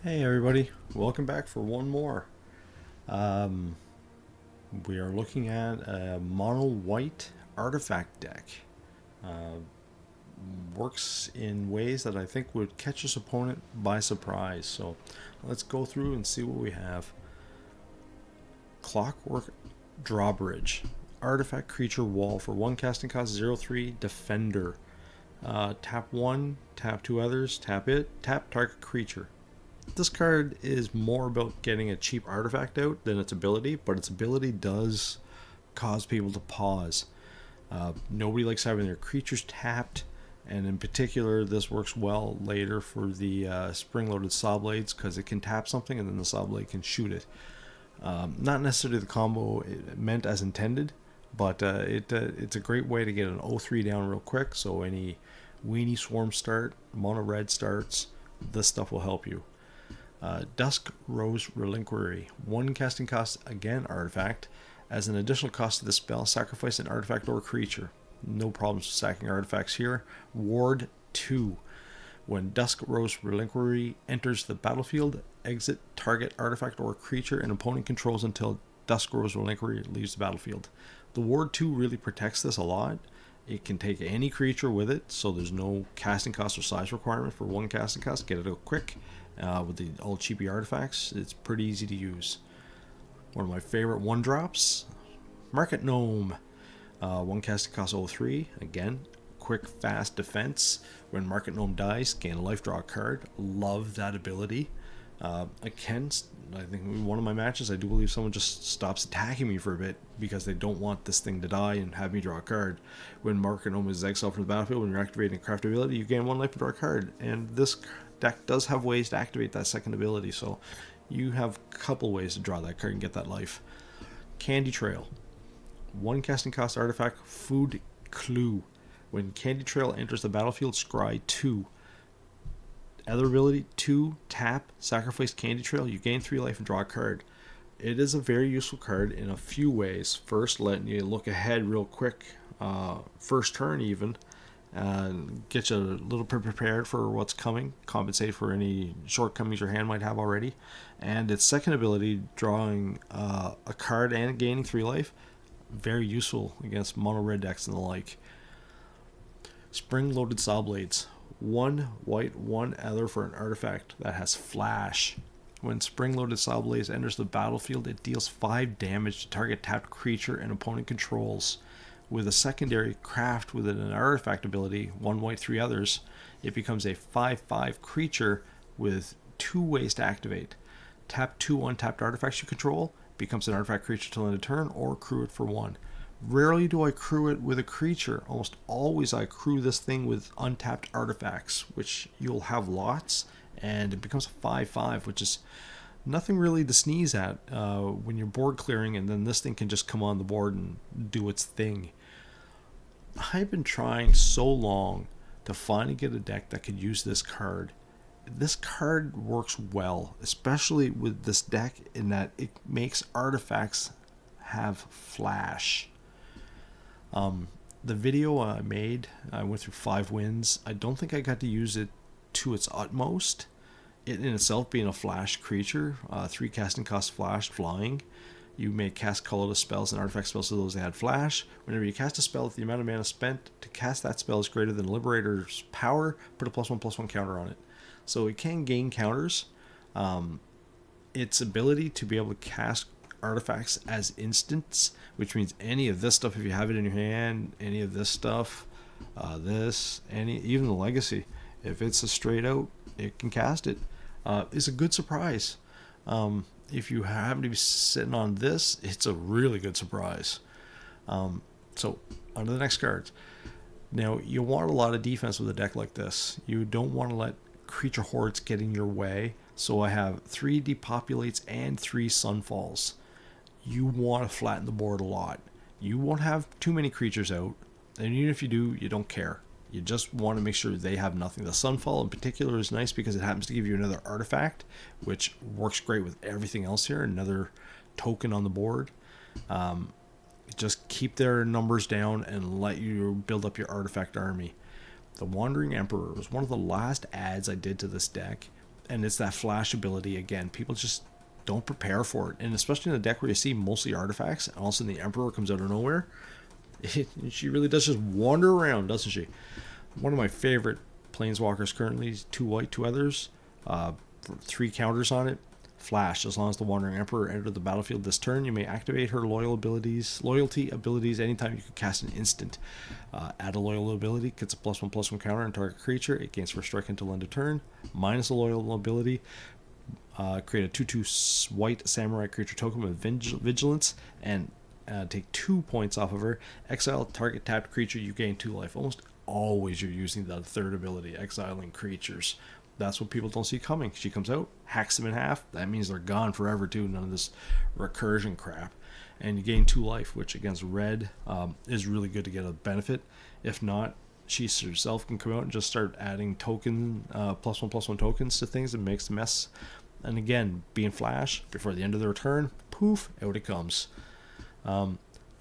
Hey everybody, welcome back for one more. Um, we are looking at a mono white artifact deck. Uh, Works in ways that I think would catch his opponent by surprise. So let's go through and see what we have. Clockwork Drawbridge. Artifact creature wall for 1 casting cost 0/3 defender. Tap 1, tap 2 others, tap it, tap target creature. This card is more about getting a cheap artifact out than its ability, but its ability does cause people to pause. Nobody likes having their creatures tapped, and in particular, this works well later for the spring-loaded saw blades because it can tap something and then the saw blade can shoot it. Not necessarily the combo meant as intended, but it's a great way to get an 0/3 down real quick. So any weenie swarm start, mono red starts, this stuff will help you. Dusk Rose Reliquary. 1 casting cost, again artifact. As an additional cost to the spell, sacrifice an artifact or creature. No problems with stacking artifacts here. Ward 2. When Dusk Rose Reliquary enters the battlefield, exit target artifact or creature an opponent controls until Dusk Rose Reliquary leaves the battlefield. The Ward 2 really protects this a lot. It can take any creature with it, so there's no casting cost or size requirement for 1 casting cost. Get it out quick. With the all cheapy artifacts, it's pretty easy to use. One of my favorite 1-drops, Market Gnome. 1 casting cost 0/3. Again, quick, fast defense. When Market Gnome dies, gain a life, draw a card. Love that ability. I think in one of my matches, I do believe someone just stops attacking me for a bit because they don't want this thing to die and have me draw a card. When Market Gnome is exiled from the battlefield, when you're activating a craft ability, you gain 1 life and draw a card. And this deck does have ways to activate that second ability, so you have a couple ways to draw that card and get that life. Candy Trail. 1 casting cost artifact, Food Clue. When Candy Trail enters the battlefield, scry 2. Other ability, 2, tap, sacrifice Candy Trail, you gain 3 life and draw a card. It is a very useful card in a few ways. First, letting you look ahead real quick, first turn even, and get you a little prepared for what's coming, compensate for any shortcomings your hand might have already. And its second ability, drawing a card and gaining 3 life, very useful against mono red decks and the like. Spring Loaded Saw Blades. 1 white, 1 other for an artifact that has flash. When Spring Loaded Saw Blades enters the battlefield, it deals 5 damage to target tapped creature and opponent controls. With a secondary craft with an artifact ability, 1 white, 3 others, it becomes a 5/5 creature with 2 ways to activate. Tap 2 untapped artifacts you control, becomes an artifact creature till end of turn, or crew it for 1. Rarely do I crew it with a creature. Almost always I crew this thing with untapped artifacts, which you'll have lots, and it becomes a 5/5, which is nothing really to sneeze at when you're board clearing, and then this thing can just come on the board and do its thing. I've been trying so long to finally get a deck that could use this card. This card works well, especially with this deck, in that it makes artifacts have flash. The video I made, I went through 5 wins. I don't think I got to use it to its utmost. It in itself being a flash creature, 3 casting cost flash, flying. You may cast colorless spells and artifact spells to those that had flash. Whenever you cast a spell, if the amount of mana spent to cast that spell is greater than Liberator's power, put a +1/+1 counter on it. So it can gain counters. Its ability to be able to cast artifacts as instants, which means any of this stuff, if you have it in your hand, any of this stuff, even the legacy, if it's a straight out, it can cast it. Is a good surprise. If you happen to be sitting on this, it's a really good surprise. So on to the next cards. Now, you want a lot of defense with a deck like this. You don't want to let creature hordes get in your way. So I have 3 depopulates and 3 sunfalls. You want to flatten the board a lot. You won't have too many creatures out, and even if you do, you don't care. You just want to make sure they have nothing. The sunfall in particular is nice because it happens to give you another artifact, which works great with everything else here. Another token on the board. Just keep their numbers down and let you build up your artifact army. The Wandering Emperor was one of the last adds I did to this deck. And it's that flash ability again. People just don't prepare for it, and especially in a deck where you see mostly artifacts, and all of a sudden the Emperor comes out of nowhere. She really does just wander around, doesn't she? One of my favorite planeswalkers currently is 2 white, 2 others, 3 counters on it. Flash. As long as the Wandering Emperor entered the battlefield this turn, you may activate her loyalty abilities anytime you can cast an instant. Add a loyal ability, gets a +1/+1 counter on target creature. It gains first strike until end of turn. Minus a loyal ability. Create a 2/2 white samurai creature token with vigilance and take 2 points off of her. Exile target tapped creature, you gain 2 life. Almost always you're using the third ability, exiling creatures. That's what people don't see coming. She comes out, hacks them in half. That means they're gone forever too. None of this recursion crap. And you gain 2 life, which against red is really good to get a benefit. If not, she herself can come out and just start adding +1/+1 tokens to things and makes a mess. And again, being flash, before the end of their turn, poof, out it comes.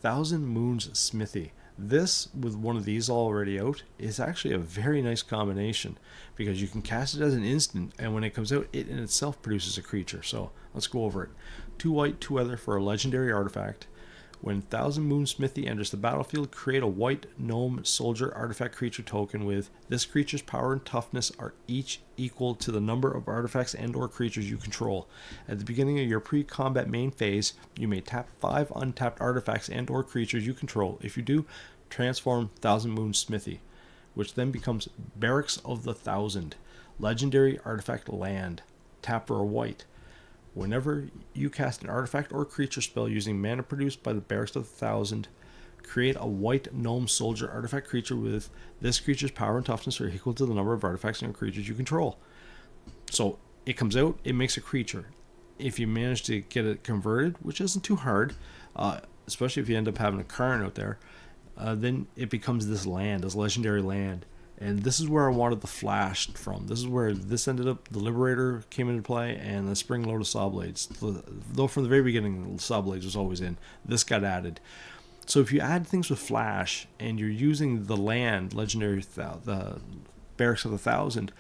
Thousand Moons Smithy. This, with one of these already out, is actually a very nice combination because you can cast it as an instant, and when it comes out, it in itself produces a creature. So let's go over it. 2 white, 2 other for a legendary artifact. When Thousand Moon Smithy enters the battlefield, create a white gnome soldier artifact creature token with this creature's power and toughness are each equal to the number of artifacts and or creatures you control. At the beginning of your pre-combat main phase, you may tap 5 untapped artifacts and or creatures you control. If you do, transform Thousand Moon Smithy, which then becomes Barracks of the Thousand. Legendary artifact land. Tap for a white. Whenever you cast an artifact or creature spell using mana produced by the Barracks of the Thousand, create a white gnome soldier artifact creature with this creature's power and toughness are equal to the number of artifacts and creatures you control. So it comes out, it makes a creature. If you manage to get it converted, which isn't too hard, especially if you end up having a Karn out there, then it becomes this land, this legendary land. And this is where I wanted the flash from. This is where this ended up. The Liberator came into play, and the Spring Lotus Sawblades. Though from the very beginning, the Sawblades was always in. This got added. So if you add things with flash, and you're using the land, legendary, the Barracks of the Thousand,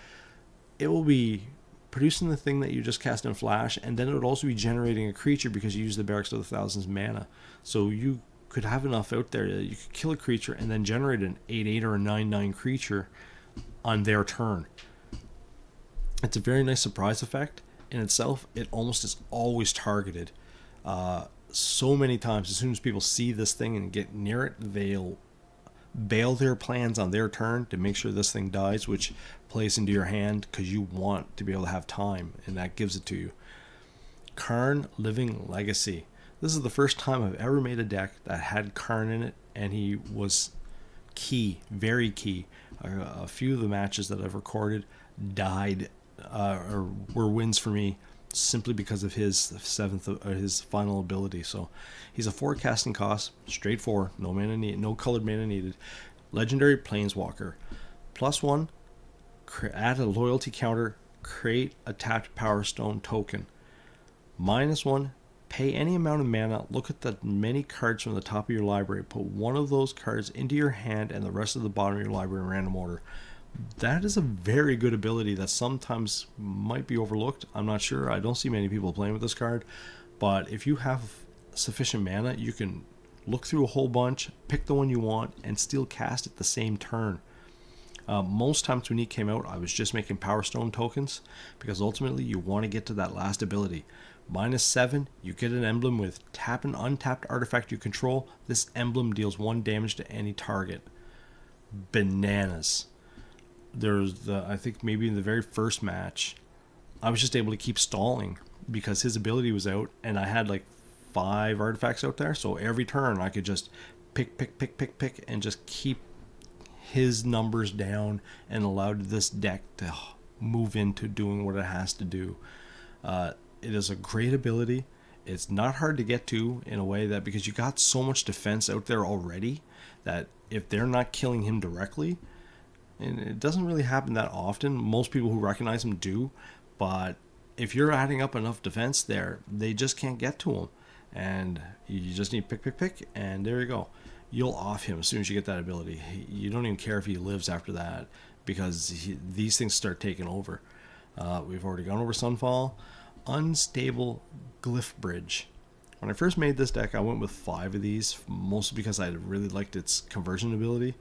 it will be producing the thing that you just cast in flash, and then it would also be generating a creature because you use the Barracks of the Thousand's mana. So you could have enough out there that you could kill a creature and then generate an 8/8 or a 9/9 creature on their turn. It's a very nice surprise effect in itself. It almost is always targeted. So many times, as soon as people see this thing and get near it, they'll bail their plans on their turn to make sure this thing dies, which plays into your hand because you want to be able to have time, and that gives it to you. Karn Living Legacy. This is the first time I've ever made a deck that had Karn in it, and he was key, very key. A few of the matches that I've recorded died or were wins for me simply because of his his final ability. So he's a 4 casting cost, straight 4, no mana no colored mana needed. Legendary Planeswalker. +1, add a loyalty counter, create a tapped Power Stone token. -1, pay any amount of mana, look at the many cards from the top of your library, put one of those cards into your hand and the rest of the bottom of your library in random order. That is a very good ability that sometimes might be overlooked. I'm not sure. I don't see many people playing with this card. But if you have sufficient mana, you can look through a whole bunch, pick the one you want, and still cast it the same turn. Most times when he came out, I was just making Power Stone tokens because ultimately you want to get to that last ability. -7, you get an emblem with tap an untapped artifact you control. This emblem deals 1 damage to any target. Bananas. There's I think maybe in the very first match, I was just able to keep stalling because his ability was out, and I had like 5 artifacts out there. So every turn I could just pick, and just keep his numbers down and allowed this deck to move into doing what it has to do. It is a great ability. It's not hard to get to in a way that because you got so much defense out there already that if they're not killing him directly, and it doesn't really happen that often, most people who recognize him do, but if you're adding up enough defense there, they just can't get to him, and you just need pick, and there you go. You'll off him as soon as you get that ability. You don't even care if he lives after that because these things start taking over. We've already gone over Sunfall. Unstable Glyph Bridge. When I first made this deck, I went with 5 of these, mostly because I really liked its conversion ability.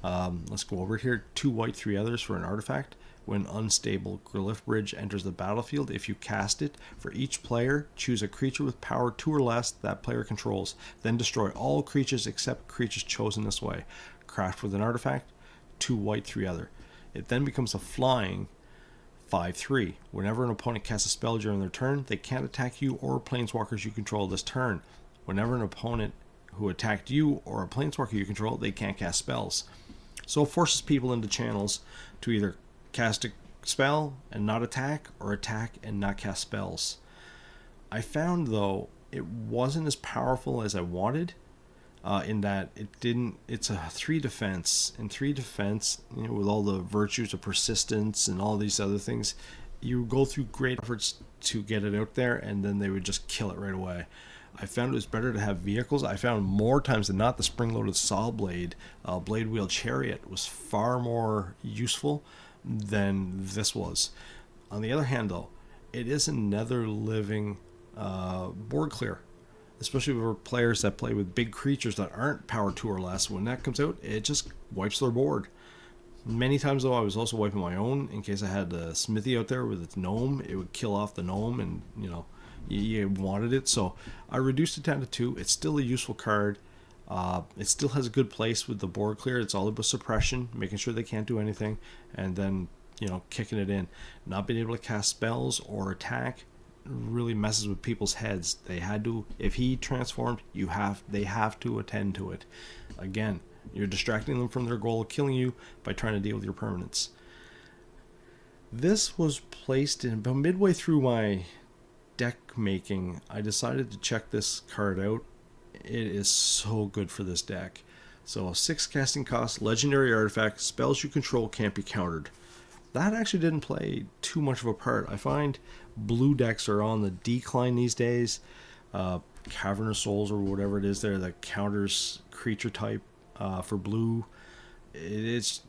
Let's go over here. 2 white, 3 others for an artifact. When Unstable Glyph Bridge enters the battlefield, if you cast it, for each player, choose a creature with power 2 or less that player controls. Then destroy all creatures except creatures chosen this way. Craft with an artifact. 2 white, 3 other. It then becomes a flying 5/3. Whenever an opponent casts a spell during their turn, they can't attack you or planeswalkers you control this turn. Whenever an opponent who attacked you or a planeswalker you control, they can't cast spells. So it forces people into channels to either cast a spell and not attack, or attack and not cast spells. I found, though, it wasn't as powerful as I wanted. In that it's a 3 defense. In 3 defense, with all the virtues of persistence and all these other things, you go through great efforts to get it out there, and then they would just kill it right away. I found it was better to have vehicles. I found more times than not the spring-loaded Saw Blade, Blade Wheel Chariot was far more useful than this was. On the other hand, though, it is another living board clear. Especially for players that play with big creatures that aren't power 2 or less. When that comes out, it just wipes their board. Many times, though, I was also wiping my own in case I had a Smithy out there with its gnome. It would kill off the gnome, and you wanted it. So I reduced it down to 2. It's still a useful card. It still has a good place with the board clear. It's all about suppression, making sure they can't do anything, and then kicking it in. Not being able to cast spells or attack really messes with people's heads. They had to, if he transformed, they have to attend to it. Again, you're distracting them from their goal of killing you by trying to deal with your permanents. This was placed in about midway through my deck making. I decided to check this card out. It is so good for this deck. So 6 casting cost, legendary artifact, spells you control can't be countered. That actually didn't play too much of a part. I find blue decks are on the decline these days. Cavern of Souls or whatever it is there that counters creature type for blue. It's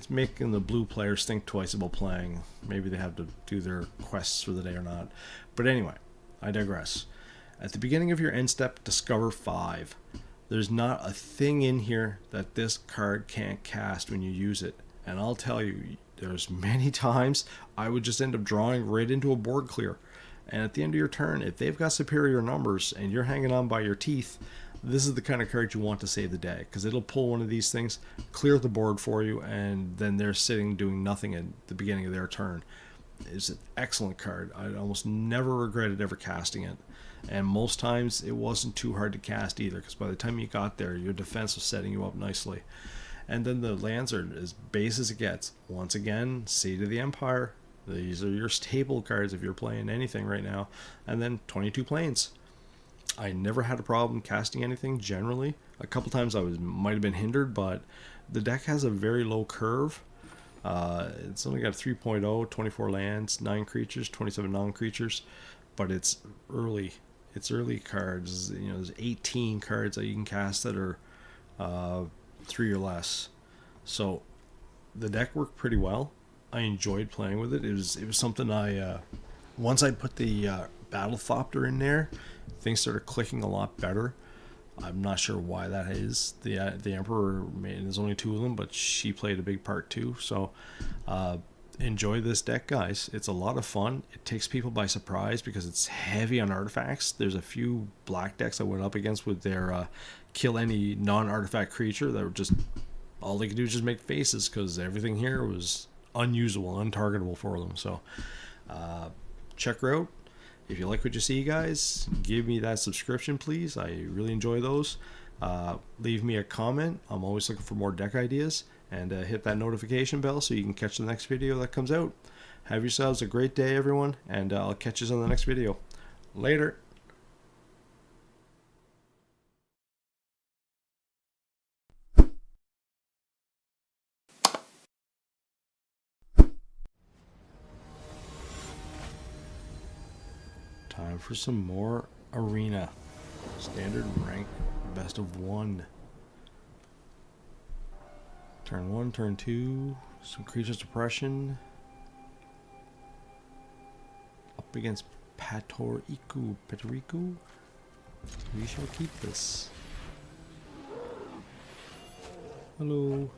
making the blue players think twice about playing. Maybe they have to do their quests for the day or not. But anyway, I digress. At the beginning of your end step, discover 5. There's not a thing in here that this card can't cast when you use it. And I'll tell you, there's many times I would just end up drawing right into a board clear. And at the end of your turn, if they've got superior numbers and you're hanging on by your teeth, this is the kind of card you want to save the day, because it'll pull one of these things, clear the board for you, and then they're sitting doing nothing at the beginning of their turn. It's an excellent card. I almost never regretted ever casting it. And most times it wasn't too hard to cast either, because by the time you got there, your defense was setting you up nicely. And then the lands are as base as it gets. Once again, Seed of the Empire. These are your staple cards if you're playing anything right now. And then 22 planes. I never had a problem casting anything generally. A couple times might have been hindered, but the deck has a very low curve. It's only got 3.0, 24 lands, 9 creatures, 27 non-creatures, but it's early. It's early cards. There's 18 cards that you can cast that are 3 or less. So the deck worked pretty well. I enjoyed playing with it. It was something once I put the Battle Thopter in there, things started clicking a lot better. I'm not sure why that is. The Emperor, there's only 2 of them, but she played a big part too. So enjoy this deck, guys. It's a lot of fun. It takes people by surprise because it's heavy on artifacts. There's a few black decks I went up against with their kill any non-artifact creature that were just, all they could do is just make faces, because everything here was unusable, untargetable for them. So check her out. If you like what you see, guys, give me that subscription, please. I really enjoy those. Leave me a comment. I'm always looking for more deck ideas. And hit that notification bell so you can catch the next video that comes out. Have yourselves a great day, everyone, and I'll catch you on the next video. Later. Time for some more Arena. Standard rank, best of 1. Turn 1, turn 2, some creature suppression. Up against Patoriku. We shall keep this. Hello.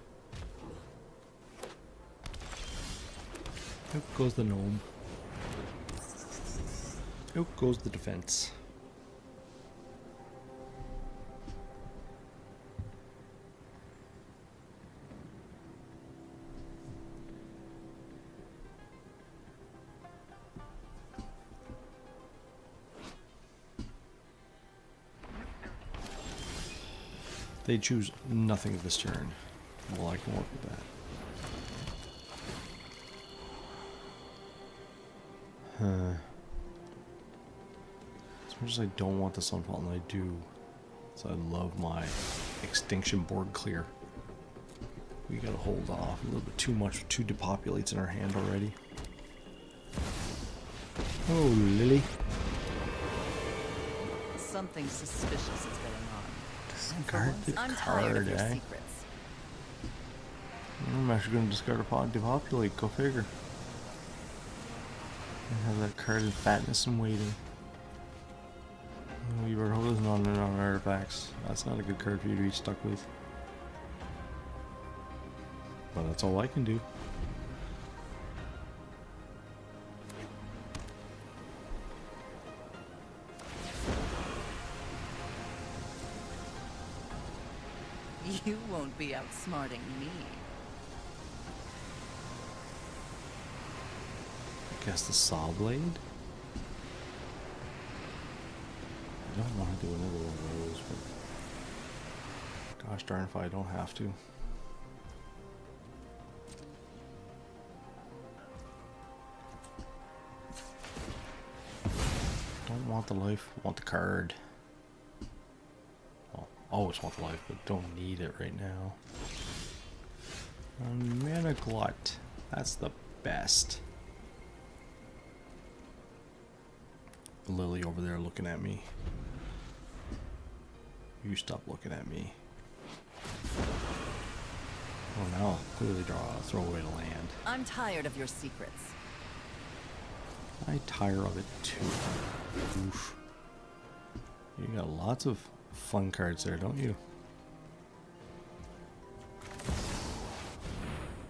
Out goes the gnome. Out goes the defense. They choose nothing this turn. Well, I can work with that. As much as I don't want the Sunfall, and I do. So I love my Extinction board clear. We gotta hold off a little bit too much, too depopulates in our hand already. Oh, Lily. Something suspicious is going on. Discard the I'm tired of card, your eh? secrets. I'm actually gonna discard a pot depopulate, go figure. And have that card in fatness and waiting. Oh, you better hope there's not on artifacts. That's not a good card for you to be stuck with. But that's all I can do. You won't be outsmarting me. I guess the saw blade? I don't want to do another one of those, but gosh darn if I don't have to. Don't want the life, want the card. Well, always want the life, but don't need it right now. Mana Glut. That's the best. Lily over there looking at me. You stop looking at me. Oh, now I'll clearly throw away the land. I'm tired of your secrets. I tire of it too. Oof. You got lots of fun cards there, don't you?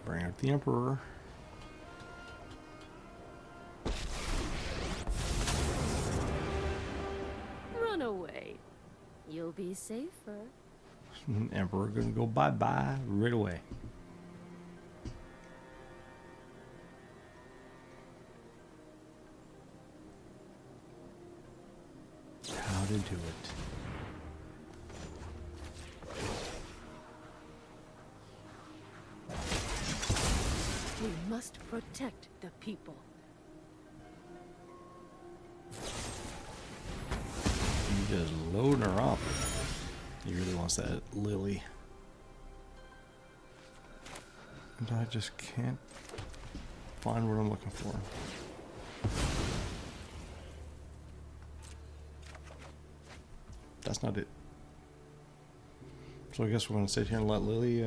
Bring out the Emperor. Run away. You'll be safer. Emperor gonna go bye-bye right away. How to do it. We must protect the people. You just loading her up. He really wants that Lily. And I just can't find what I'm looking for. That's not it. So I guess we're going to sit here and let Lily,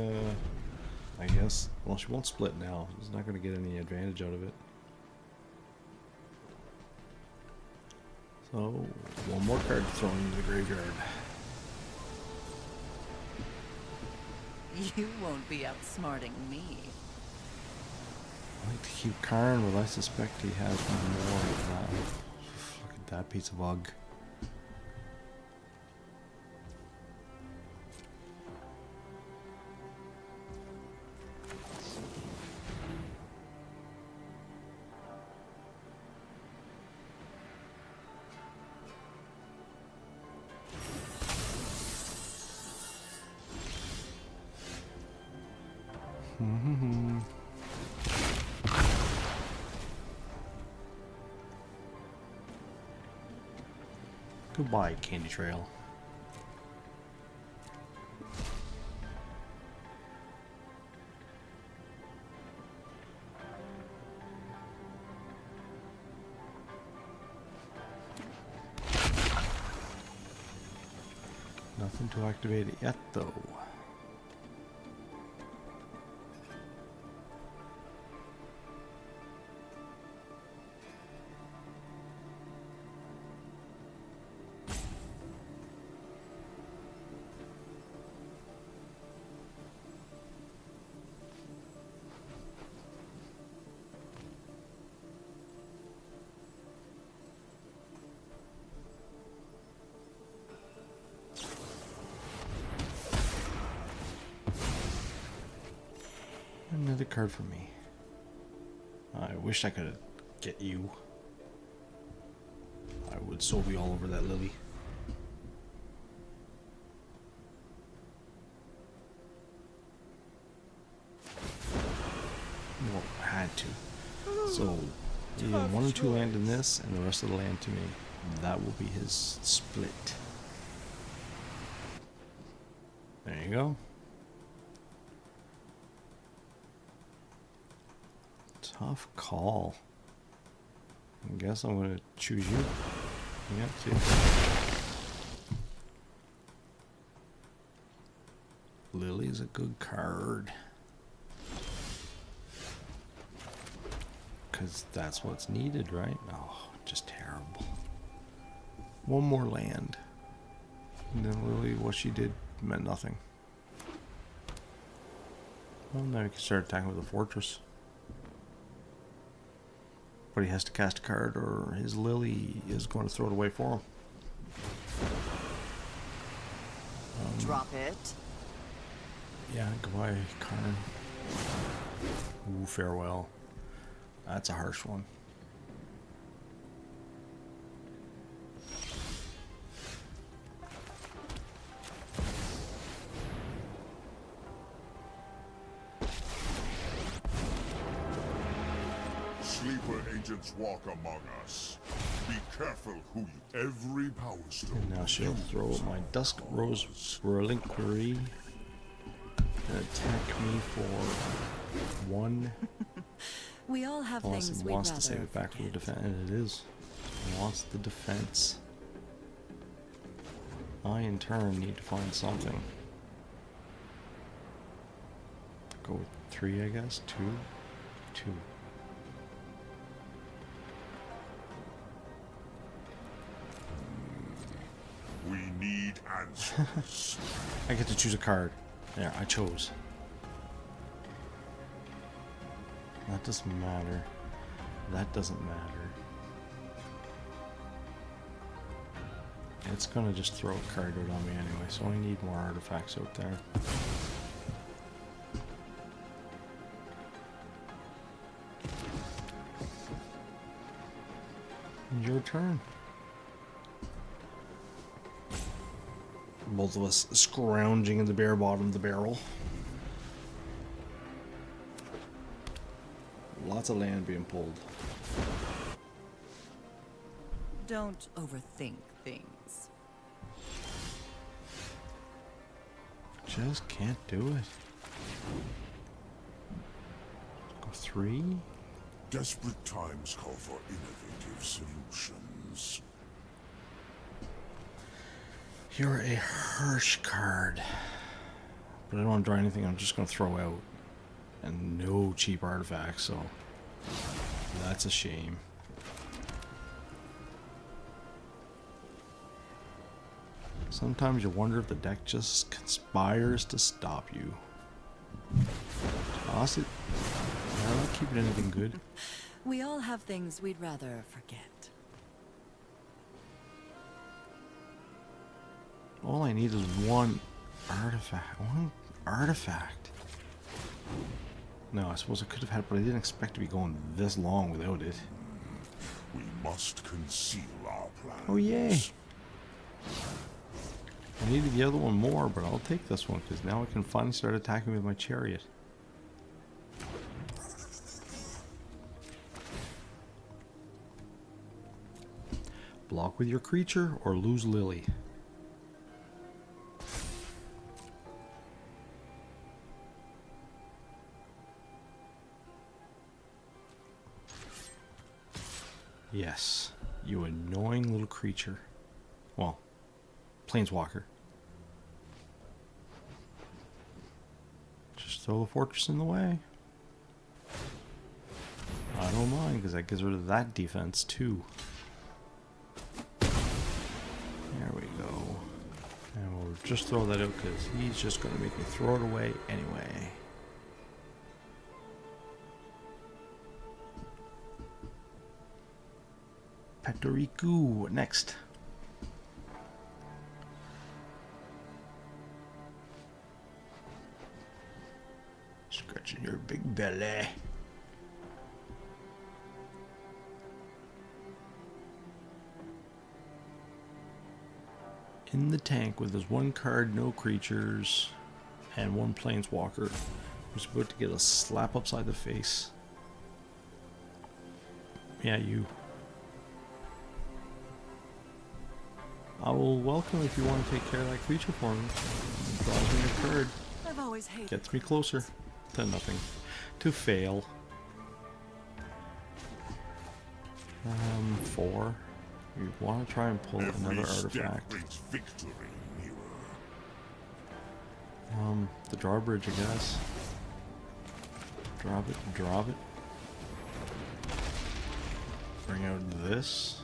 I guess. Well, she won't split now. She's not going to get any advantage out of it. So, one more card thrown into the graveyard. You won't be outsmarting me. I like to keep Karn, but I suspect he has more of that. Look at that piece of ugh. Goodbye, Candy Trail. Nothing to activate it yet, though. card from me. I wish I could get you. I would so be all over that Lily. Well, I had to. So, either 1 or 2 land in this, and the rest of the land to me. That will be his split. There you go. Tough call. I guess I'm gonna choose you. Yeah, see. Lily's a good card. Because that's what's needed, right? Oh, just terrible. One more land. And then Lily, what she did meant nothing. Well, now we can start attacking with a fortress. But he has to cast a card or his Lily is going to throw it away for him. Drop it. Yeah, goodbye, Karn. Ooh, farewell. That's a harsh one. Sleeper agents walk among us. Be careful who you... Every power stone... And now she'll throw my Dusk Rose Reliquary and attack me for 1. We all have Unless things it we'd wants rather to save it back for the forget. defense, and it is. It wants the defense. I, in turn, need to find something. Go with 3, I guess. 2. 2. We need answers. I get to choose a card. Yeah, I chose. That doesn't matter. That doesn't matter. It's gonna just throw a card out on me anyway, so I need more artifacts out there. Your turn. Both of us scrounging in the bare bottom of the barrel. Lots of land being pulled. Don't overthink things. Just can't do it. Go 3. Desperate times call for innovative solutions. You're a Hirsch card. But I don't want to draw anything I'm just going to throw out. And no cheap artifacts, so that's a shame. Sometimes you wonder if the deck just conspires to stop you. Toss it. I don't keep it anything good. We all have things we'd rather forget. All I need is 1 artifact. 1 artifact. No, I suppose I could have had it, but I didn't expect to be going this long without it. We must conceal our plans. Oh, yay. I needed the other one more, but I'll take this one, because now I can finally start attacking with my chariot. Block with your creature, or lose Lily. Yes, you annoying little creature. Well, planeswalker. Just throw the fortress in the way. I don't mind, because that gets rid of that defense too. There we go. And we'll just throw that out, because he's just going to make me throw it away anyway. Petoriku next. Scratching your Big belly. In the tank with his 1 card, no creatures, and 1 planeswalker, who's about to get a slap upside the face. Yeah, you. I will welcome if you want to take care of that creature for me. Draws me a card. I've always hated Gets me closer to nothing. To fail. 4. You want to try and pull another artifact. Victory nearer. The drawbridge, I guess. Drop it, drop it. Bring out this.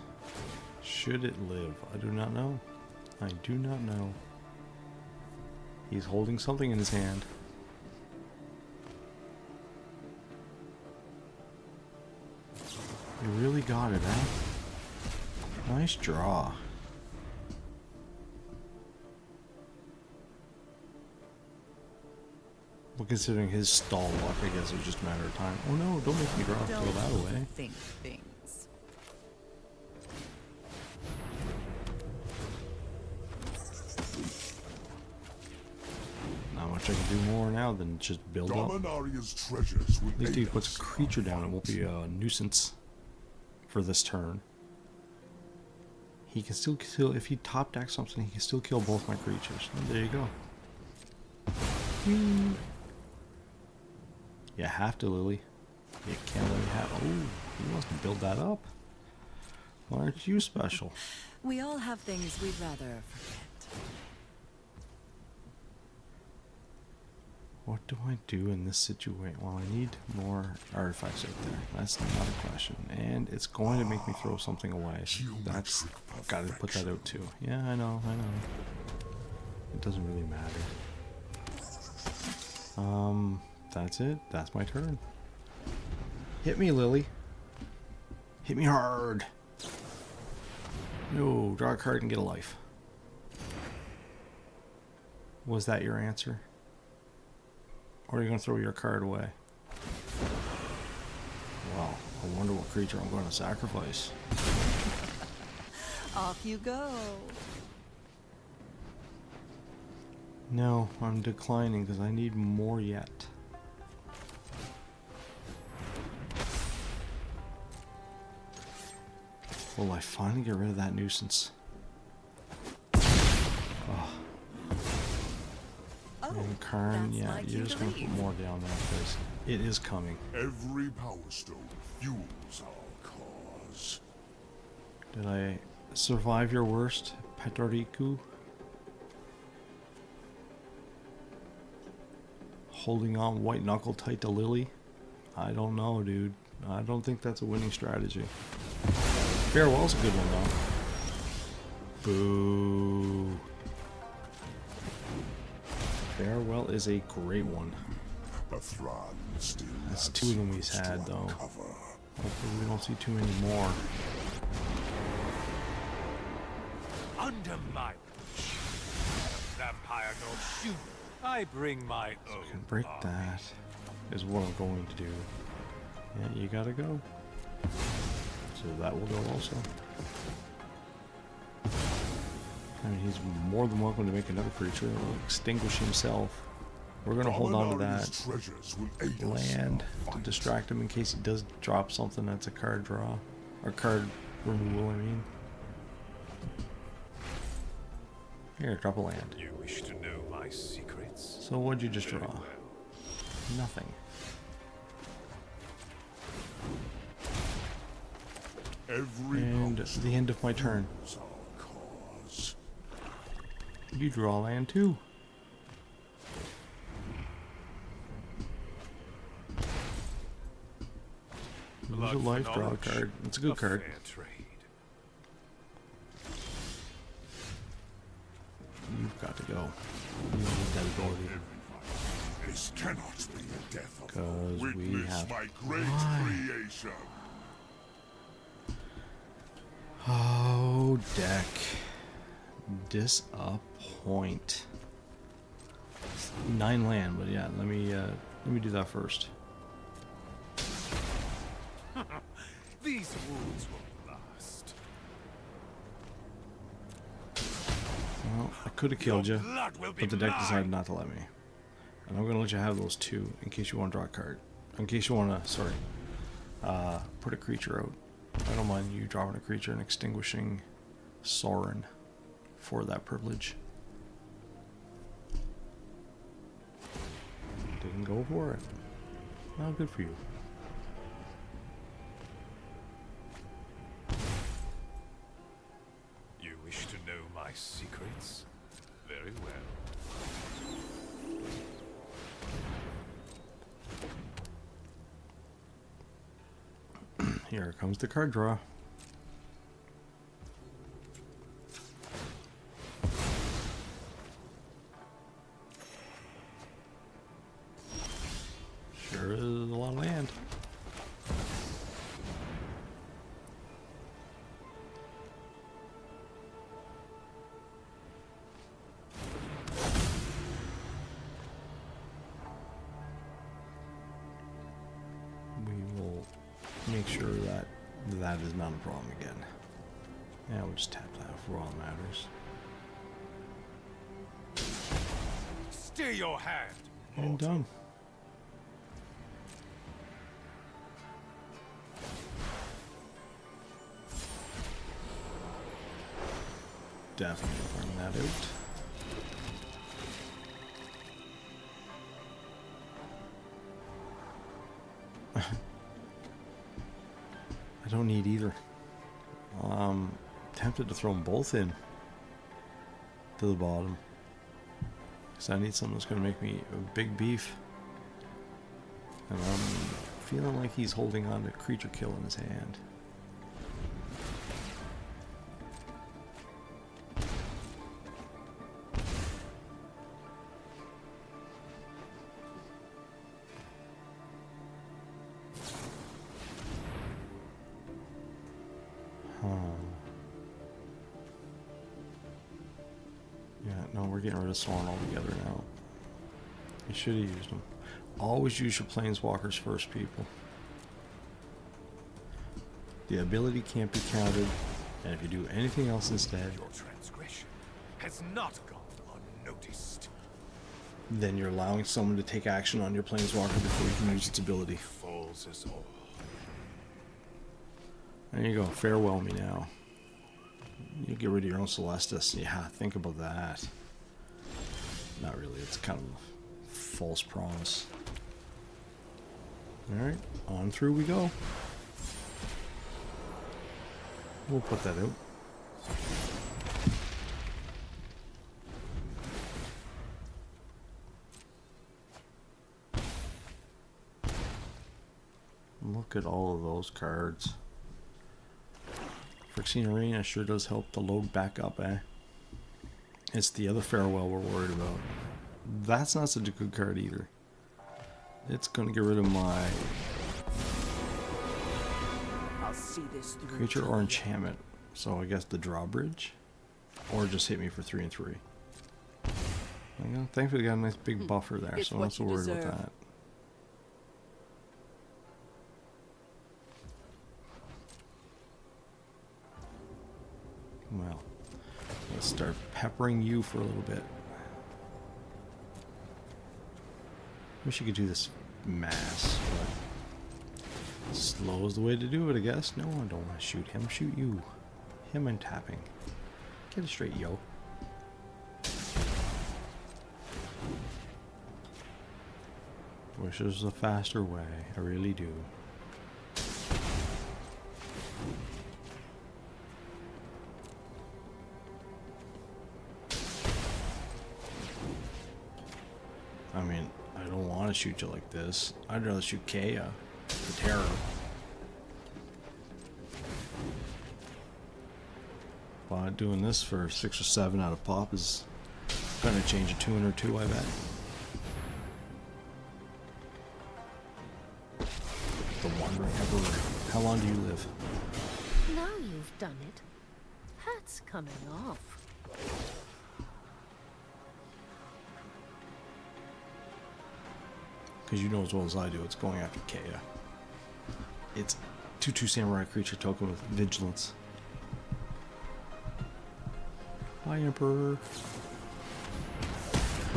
Should it live? I do not know. I do not know. He's holding something in his hand. You really got it, eh? Nice draw. Well, considering his stall luck, I guess it was just a matter of time. Oh no, don't make me draw. Throw that away. think things. Not much I can do more now than just build up. Dominaria's treasures will At least if he aid puts us a in our creature down, it won't fight. be a nuisance for this turn. He can still kill, if he top decks something, he can still kill both my creatures. And there you go. Whee. You have to, Lily. You can't let me have. Oh, he wants to build that up. Why aren't you special? We all have things we'd rather forget. What do I do in this situation? Well, I need more artifacts out there. That's not a question. And it's going to make me throw something away. That's got to put that out too. Yeah, I know, I know. It doesn't really matter. That's it. That's my turn. Hit me, Lily. Hit me hard. No, draw a card and get a life. Was that your answer? Or are you going to throw your card away? Well, I wonder what creature I'm going to sacrifice. Off you go. No, I'm declining because I need more yet. Will I finally get rid of that nuisance? Oh. And Karn, that's yeah, like you're you just to going to put leave. more down there because it is coming. Every power stone fuels our cause. Did I survive your worst, Petoriku? Holding on white knuckle tight to Lily? I don't know, dude. I don't think that's a winning strategy. Farewell's a good one, though. Boo. Farewell is a great one. The Thran still That's has 2 of them he's secrets to had, though. uncover. Hopefully we don't see too many more. Under my wish, vampire no shoot. I bring my own. I can break that, is what I'm going to do. Yeah, you gotta go. So that will go also. I mean, he's more than welcome to make another creature or extinguish himself. We're gonna hold on to that Dominaria's treasures will aid us in land our to fight. distract him in case he does drop something that's a card draw. Or card removal, I mean. Here, drop a land. You wish to know my secrets? So what'd you just Very draw? well. Nothing. Every And power the stone end of my turn. fuels our cause. You draw land too. Lose a Blood for life, draw a knowledge. card. It's a good card. Fair trade. You've got to go. You need that ability. This cannot be the death of 'Cause we Witness have- my great Why? creation. Oh, deck. Disappoint. 9 land, but yeah, let me do that first. wounds won't last. Well, I could have killed you, Blood will be but the deck mine. decided not to let me. And I'm going to let you have those two in case you want to draw a card. In case you want to, sorry, put a creature out. I don't mind you drawing a creature and extinguishing Sorin for that privilege. Didn't go for it. Well, good for you. You wish to know my secrets? Very well. Here comes the card draw. Sure is a lot of land. We will make sure that that is not a problem again. Yeah, we'll just tap that for all that matters. Stay your hand. And done. Definitely bring that out. I don't need either. Tempted to throw them both in to the bottom. Because I need something that's going to make me a big beef. And I'm feeling like he's holding on to creature kill in his hand. Yeah, no, we're getting rid of Sorin altogether now. You should have used them. Always use your planeswalkers first, people. The ability can't be counted, and if you do anything else instead, Your transgression has not gone unnoticed. then you're allowing someone to take action on your planeswalker before you can use its ability. Falls us all. There you go. Farewell me now. You get rid of your own Celestis. Yeah, think about that. Not really. It's kind of a false promise. Alright, on through we go. We'll put that out. Look at all of those cards. Phyrexian Arena sure does help the load back up, eh? It's the other Farewell we're worried about. That's not such a good card either. It's gonna get rid of my I'll see this through. creature or enchantment. So I guess the drawbridge. Or just hit me for 3 and 3. You know, thankfully we got a nice big buffer there, It's so I'm not what so you worried about deserve. that. Well, let's start peppering you for a little bit. Wish you could do this mass, but slow is the way to do it, I guess. No, I don't want to shoot him. Shoot you. Him and tapping. Get it straight, yo. Wish there was a faster way. I really do. I mean, I don't want to shoot you like this. I'd rather shoot Kea, the terror. But doing this for 6 or 7 out of pop is gonna change a tune or two, I bet. The Wandering Emperor. How long do you live? Now you've done it. Hat's coming off. Because you know as well as I do, it's going after Kea. It's 2/2 samurai creature token with vigilance. Hi, Emperor.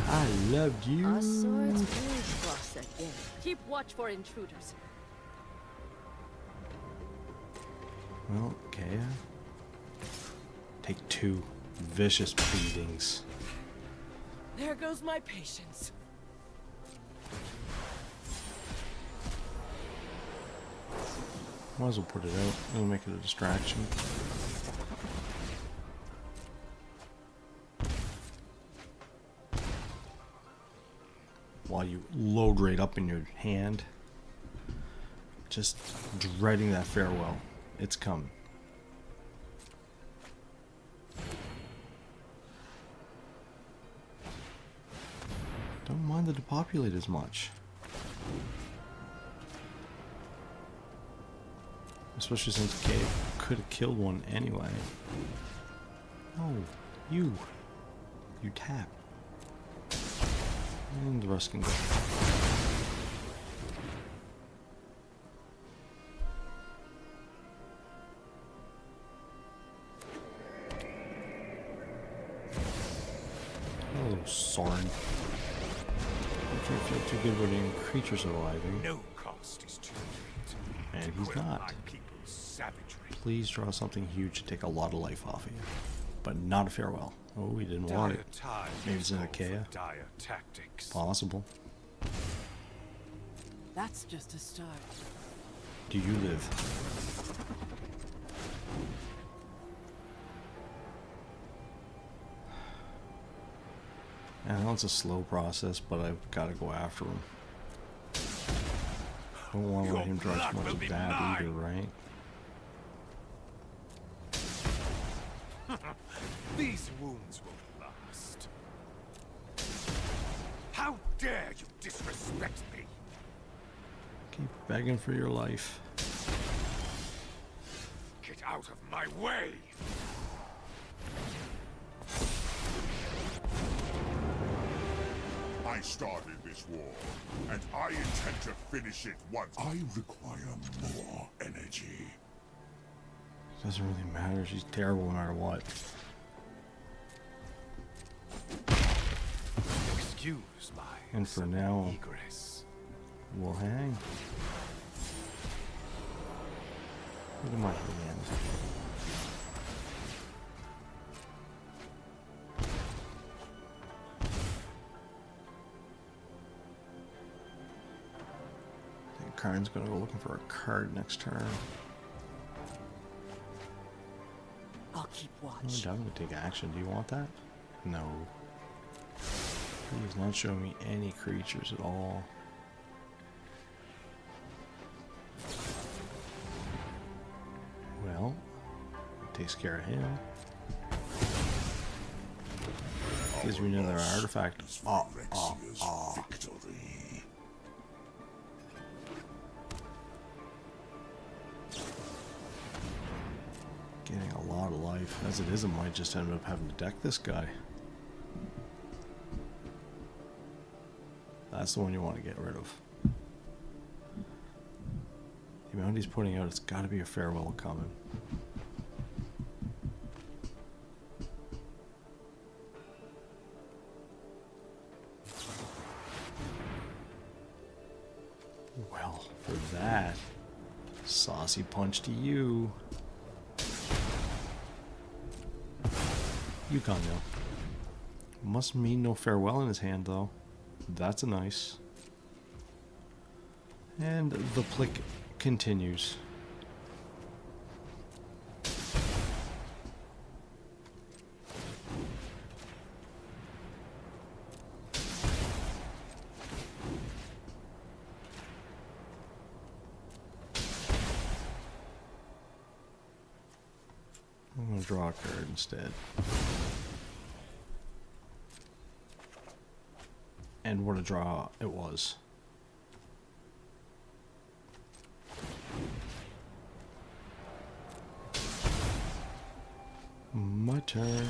I loved you. Our swords will cross again. Keep watch for intruders. Well, Kaya. Take 2 vicious beatings. There goes my patience. Might as well put it out. It'll make it a distraction. While you load right up in your hand. Just dreading that farewell. It's coming. Don't mind the depopulate as much. Especially since Cave could have killed one anyway. Oh, you. You tap. And the rest can go. Oh, Soren. I can't feel too good about any creature surviving. No cost is too great. And to he's quell not. my people's savagery. Please draw something huge to take a lot of life off of you. But not a farewell. Oh, he didn't want it. Dire times Maybe it's an call for Achaea. dire tactics. Possible. That's just a start. Do you live? I know it's a slow process, but I've got to go after him. I don't want to let Your him draw too blood much will of be that mine. either, right? These wounds will last. How dare you disrespect me? Keep begging for your life. Get out of my way! I started this war, and I intend to finish it once. I require more energy. Doesn't really matter. She's terrible no matter what. Excuse my And for sudden now- egress. We'll hang. Look at my hands. I think Karn's gonna go looking for a card next turn. I'll keep Oh, watch. I'm gonna take action. Do you want that? No. He's not showing me any creatures at all. Well, takes care of him. Gives me another artifact. Victory. Getting a lot of life. As it is, I might just end up having to deck this guy. That's the one you want to get rid of. The amount he's putting out, it's got to be a farewell coming. Well, for that, saucy punch to you. Yukon now. Must mean no farewell in his hand, though. That's a nice. And the plick continues. I'm going to draw a card instead. And what a draw it was. My turn.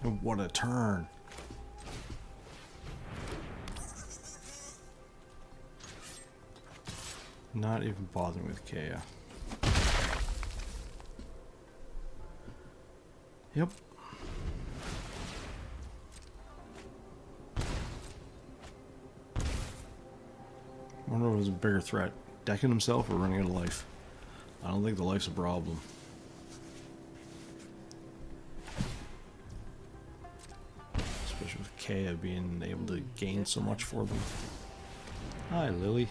And what a turn. Not even bothering with Kaya. Yep. I wonder what was a bigger threat, decking himself or running out of life. I don't think the life's a problem. Especially with Kaya being able to gain so much for them. Hi, Lily.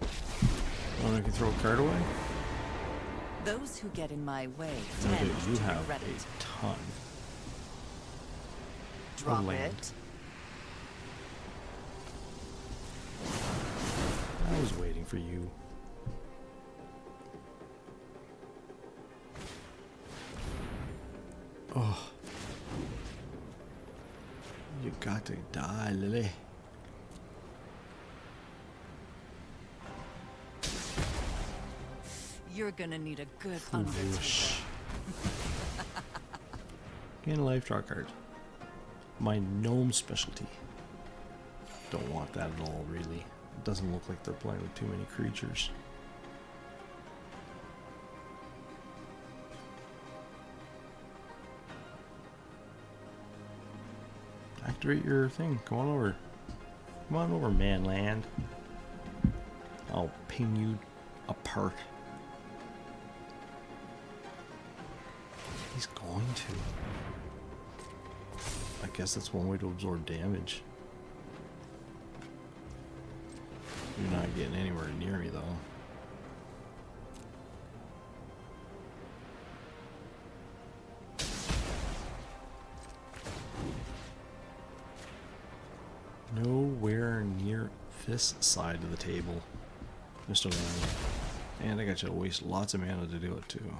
I wonder if you throw a card away? Those who get in my way Okay, tend you to have regret it. a ton. Drop land. it. I was waiting for you. Oh. You got to die, Lily. You're gonna need a good undertaker. Whoosh. Gain a life, draw a card. My gnome specialty. Don't want that at all, really. It doesn't look like they're playing with too many creatures. Activate your thing. Come on over. Come on over, manland. I'll ping you apart. He's going to. I guess that's one way to absorb damage. You're not getting anywhere near me, though. Nowhere near this side of the table, Mr. Land. And I got you to waste lots of mana to do it, too.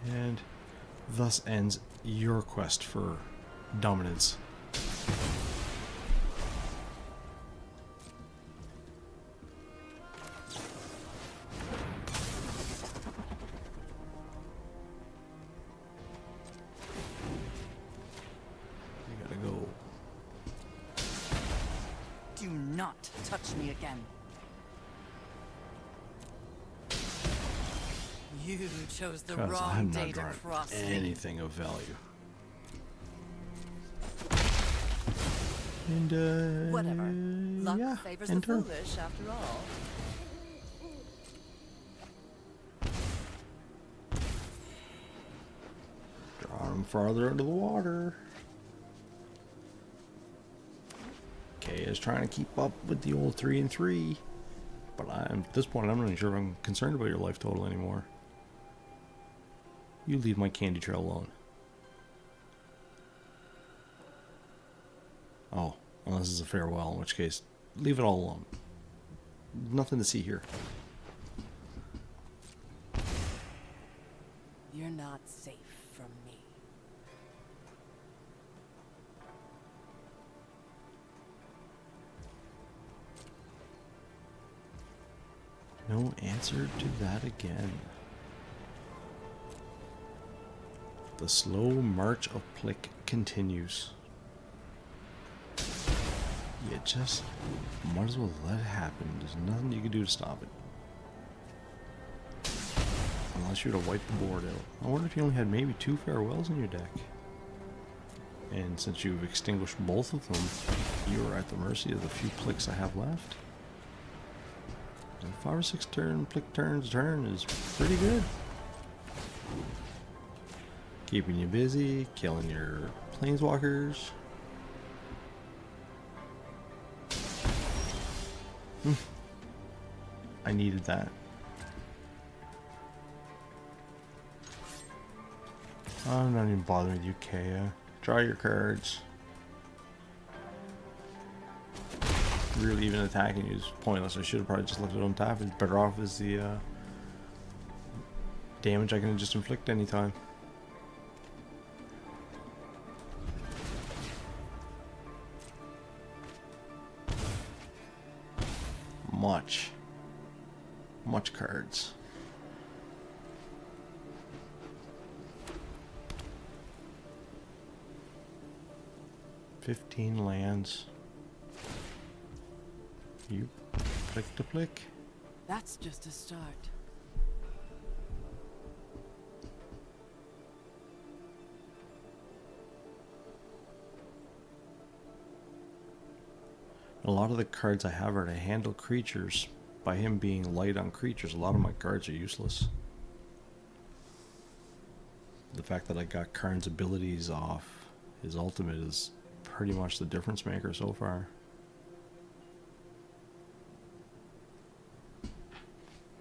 And thus ends your quest for dominance. You gotta go. Do not touch me again. You chose the Because wrong I'm day not to drawing cross me. anything of value. And Whatever. Luck yeah, favors end the turn. foolish, after all. Draw him farther into the water. Kay is trying to keep up with the old 3 and 3, but at this point I'm not even sure if I'm concerned about your life total anymore. You leave my candy trail alone. Oh, unless it's a farewell, in which case, leave it all alone. Nothing to see here. You're not safe from me. No answer to that again. The slow march of Plick continues. You just might as well let it happen. There's nothing you can do to stop it. Unless you're to wipe the board out. I wonder if you only had maybe 2 farewells in your deck. And since you've extinguished both of them, you are at the mercy of the few Plicks I have left. And 5 or 6 Plick turns a turn is pretty good. Keeping you busy, killing your planeswalkers. I needed that. I'm not even bothering with you, Kaya. Draw your cards. Really, even attacking you is pointless. I should have probably just left it on tap. It's better off as the damage I can just inflict anytime. Much cards. $15 lands. You plick to plick. That's just a start. A lot of the cards I have are to handle creatures. By him being light on creatures, a lot of my cards are useless. The fact that I got Karn's abilities off his ultimate is pretty much the difference maker so far.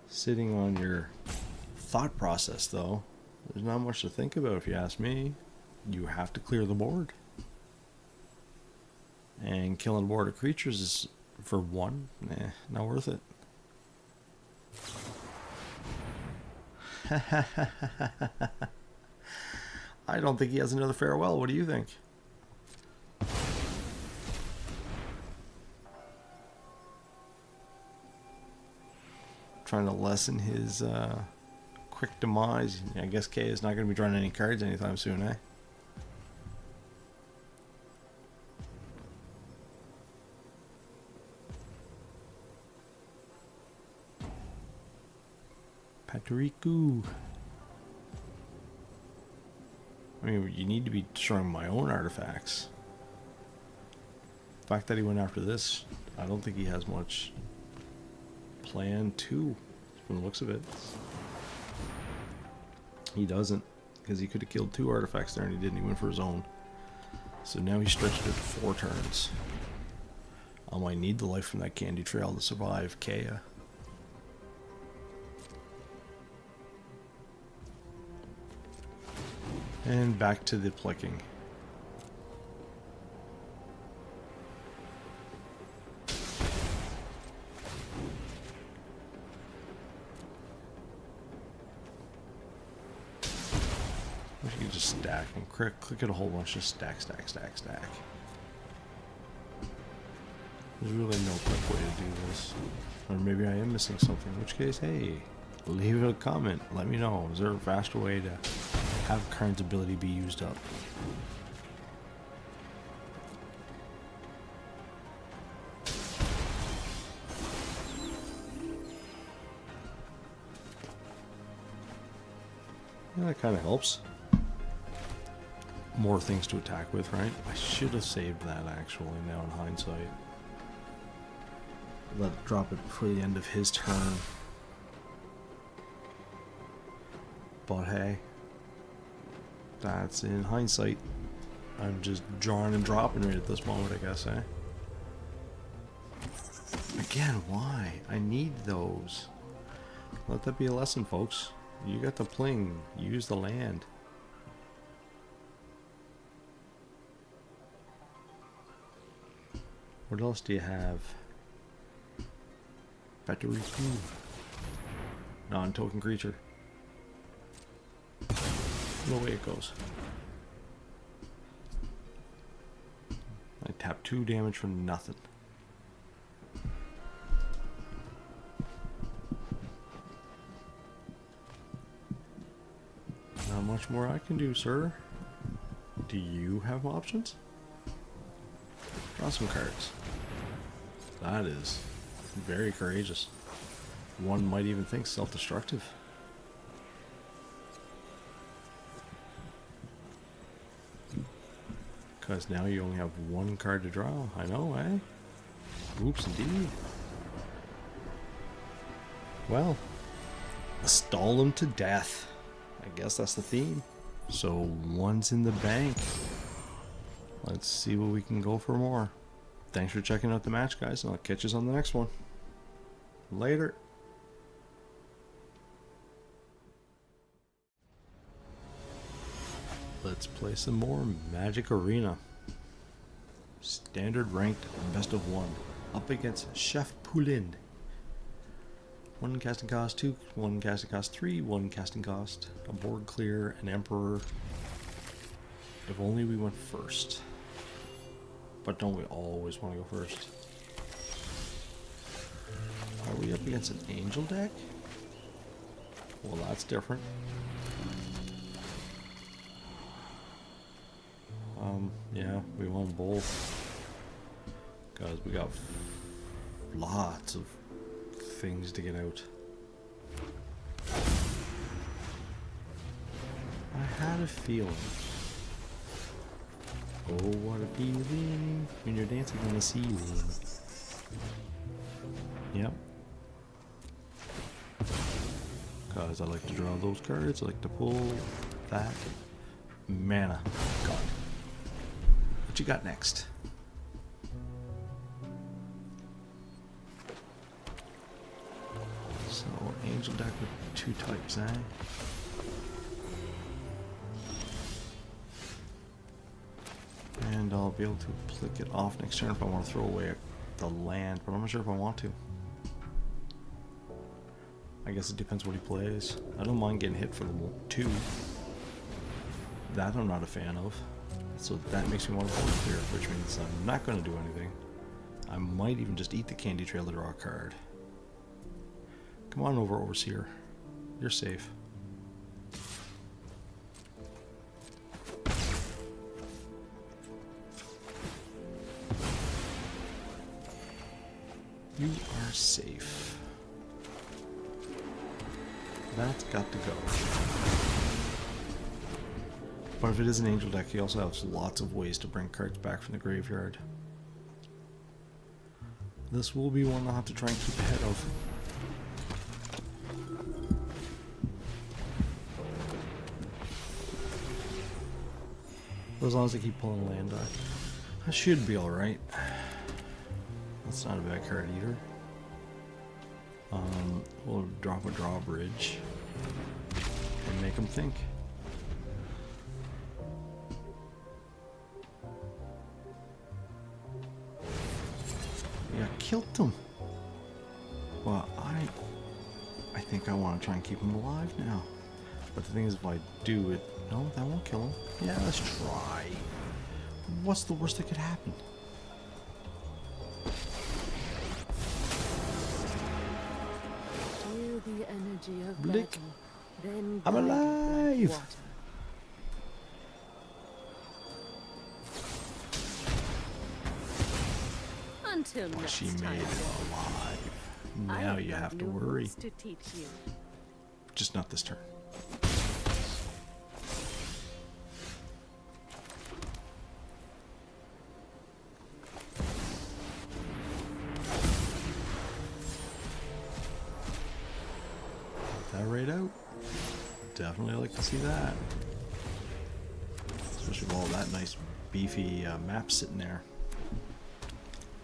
Sitting on your thought process, though, there's not much to think about if you ask me. You have to clear the board. And killing a board of creatures is, for one, not worth it. I don't think he has another farewell. What do you think? Trying to lessen his quick demise. I guess Kay is not going to be drawing any cards anytime soon, eh? Patriku. I mean, you need to be destroying my own artifacts. The fact that he went after this, I don't think he has much plan to, from the looks of it. He doesn't, because he could have killed 2 artifacts there and he didn't. He went for his own. So now he stretched it to 4 turns. I might need the life from that candy trail to survive Kaya. And back to the plicking. Wish you could just stack and click it a whole bunch, just stack, stack, stack, stack. There's really no quick way to do this. Or maybe I am missing something, in which case, hey, leave a comment. Let me know. Is there a faster way to have Karn's ability be used up? Yeah, that kind of helps. More things to attack with, right? I should have saved that actually, now in hindsight. Let it drop it before the end of his turn. But hey, that's in hindsight. I'm just drawing and dropping right at this moment, I guess, eh? Again, why? I need those. Let that be a lesson, folks. You got the pling. Use the land. What else do you have? Battery 2. Non-token creature. No way it goes. I tap 2 damage for nothing. Not much more I can do, sir. Do you have options? Draw some cards. That is very courageous. One might even think self-destructive. Because now you only have 1 card to draw. I know, eh? Oops, indeed. Well, stall them to death. I guess that's the theme. So 1's in the bank. Let's see what we can go for more. Thanks for checking out the match, guys, and I'll catch you on the next one. Later. Let's play some more Magic Arena. Standard ranked best of 1. Up against Chef Poulin. 1 casting cost 2, 1 casting cost 3, 1 casting cost, a board clear, an Emperor. If only we went first. But don't we always want to go first? Are we up against an Angel deck? Well, that's different. Yeah, we won both. Guys, we got lots of things to get out. I had a feeling. Oh, what a feeling when you're dancing on the ceiling. Yep. Because I like to draw those cards, I like to pull that mana. God. What you got next? So, angel deck with 2 types, eh? And I'll be able to flick it off next turn if I want to throw away the land, but I'm not sure if I want to. I guess it depends what he plays. I don't mind getting hit for the 2. That I'm not a fan of. So that makes me want to board clear, which means I'm not going to do anything. I might even just eat the candy trail to draw a card. Come on over, Overseer. You're safe. You are safe. That's got to go. But if it is an angel deck, he also has lots of ways to bring cards back from the graveyard. This will be one I'll have to try and keep ahead of. But as long as I keep pulling land, I should be alright. That's not a bad card either. We'll drop a drawbridge and make him think. Yeah, killed him. Well, I think I want to try and keep him alive now. But the thing is, if I do it, no, that won't kill him. Yeah, let's try. What's the worst that could happen? Feel the energy of Blick. battle, then I'm guide it like alive. water. Until Well, next she time. made it alive. Now I've you got have to new worry. moves to teach you. Just not this turn. That right out. Definitely like to see that. Especially with all that nice beefy map sitting there.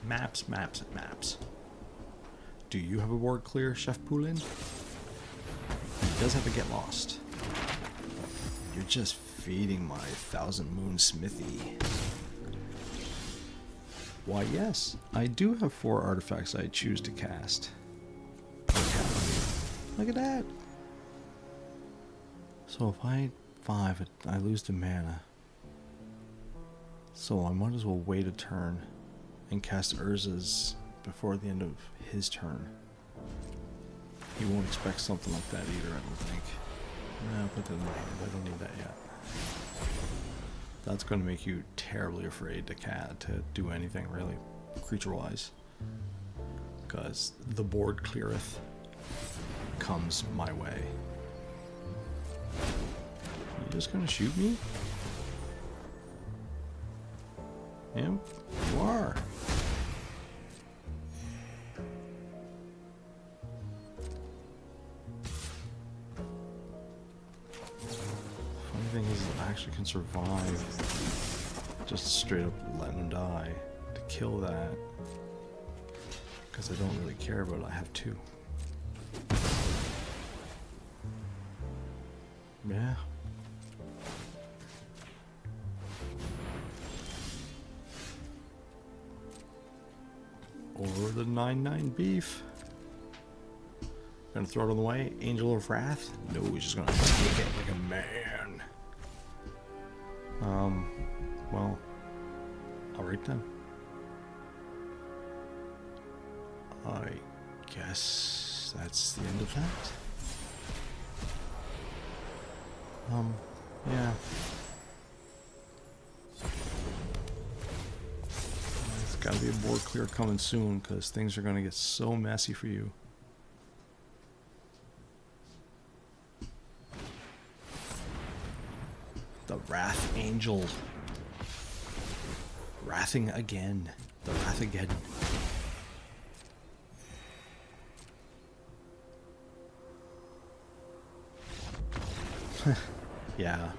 Maps, maps, maps. Do you have a board clear, Chef Poulin? He does have to get lost. You're just feeding my Thousand Moon Smithy. Why, yes, I do have 4 artifacts I choose to cast. Look at that. So if I 5, I lose the mana. So I might as well wait a turn and cast Urza's before the end of his turn. He won't expect something like that either, I don't think. No, put that in my hand. I don't need that yet. That's going to make you terribly afraid to do anything, really, creature-wise. Because the board cleareth comes my way. You just going to shoot me? Yeah, you are. Funny thing is, I actually can survive just straight up letting him die to kill that. Because I don't really care about it. I have 2. Yeah. Over the 9/9 beef. Gonna throw it on the way. Angel of Wrath? No, he's just gonna take it like a man. Well, alright then. I guess that's the end of that. Yeah. This Gotta be a board clear coming soon, because things are gonna get so messy for you. The Wrath Angel. Wrathing again. The Wrath again. Yeah.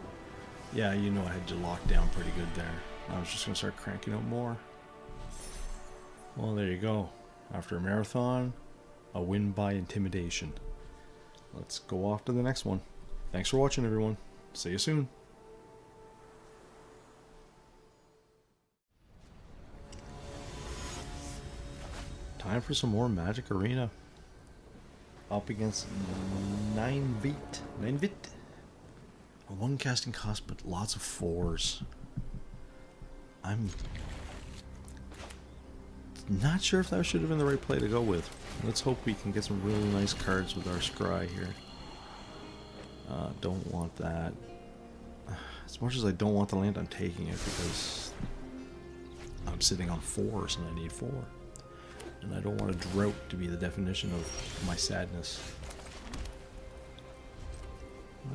Yeah, you know I had you locked down pretty good there. I was just going to start cranking out more. Well, there you go. After a marathon, a win by intimidation. Let's go off to the next one. Thanks for watching, everyone. See you soon. Time for some more Magic Arena. Up against 9-Vit. 9-Vit. A 1 casting cost, but lots of 4s. I'm not sure if that should have been the right play to go with. Let's hope we can get some really nice cards with our scry here. Don't want that. As much as I don't want the land, I'm taking it because I'm sitting on 4s and I need 4. And I don't want a drought to be the definition of my sadness.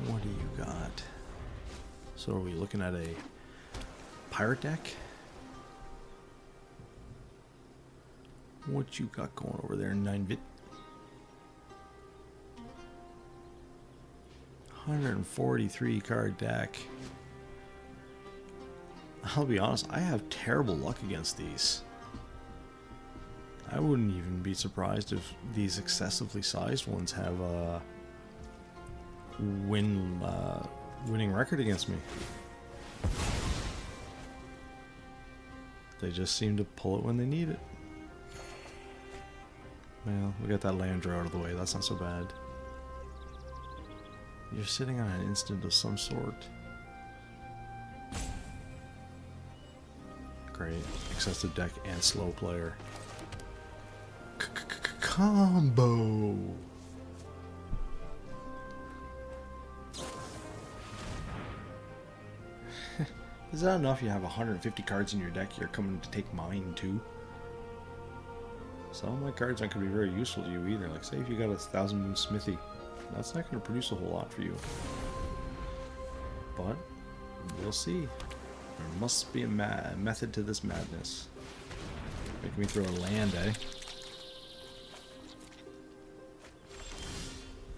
What do you got? So are we looking at a pirate deck? What you got going over there, 9-Vit? 143 card deck. I'll be honest, I have terrible luck against these. I wouldn't even be surprised if these excessively sized ones have a winning record against me. They just seem to pull it when they need it. Well, we got that land draw out of the way. That's not so bad. You're sitting on an instant of some sort. Great. Excessive deck and slow player. Combo! Is that enough? You have 150 cards in your deck, you're coming to take mine too? Some of my cards aren't going to be very useful to you either. Like, say if you got a 1000 Moon Smithy, that's not going to produce a whole lot for you. But, we'll see. There must be a method to this madness. Making me throw a land, eh?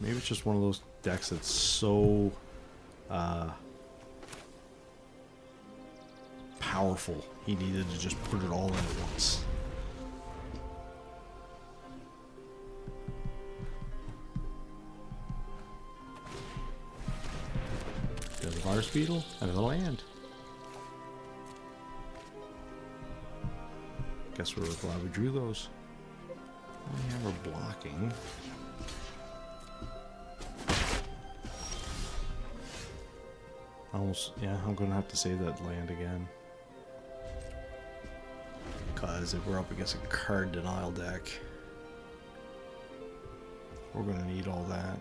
Maybe it's just one of those decks that's so powerful, he needed to just put it all in at once. There's a Virus Beetle and a land. Guess we're glad we drew those. Oh yeah, we're blocking. Almost, yeah, I'm gonna have to save that land again. Because if we're up against a card denial deck, we're gonna need all that.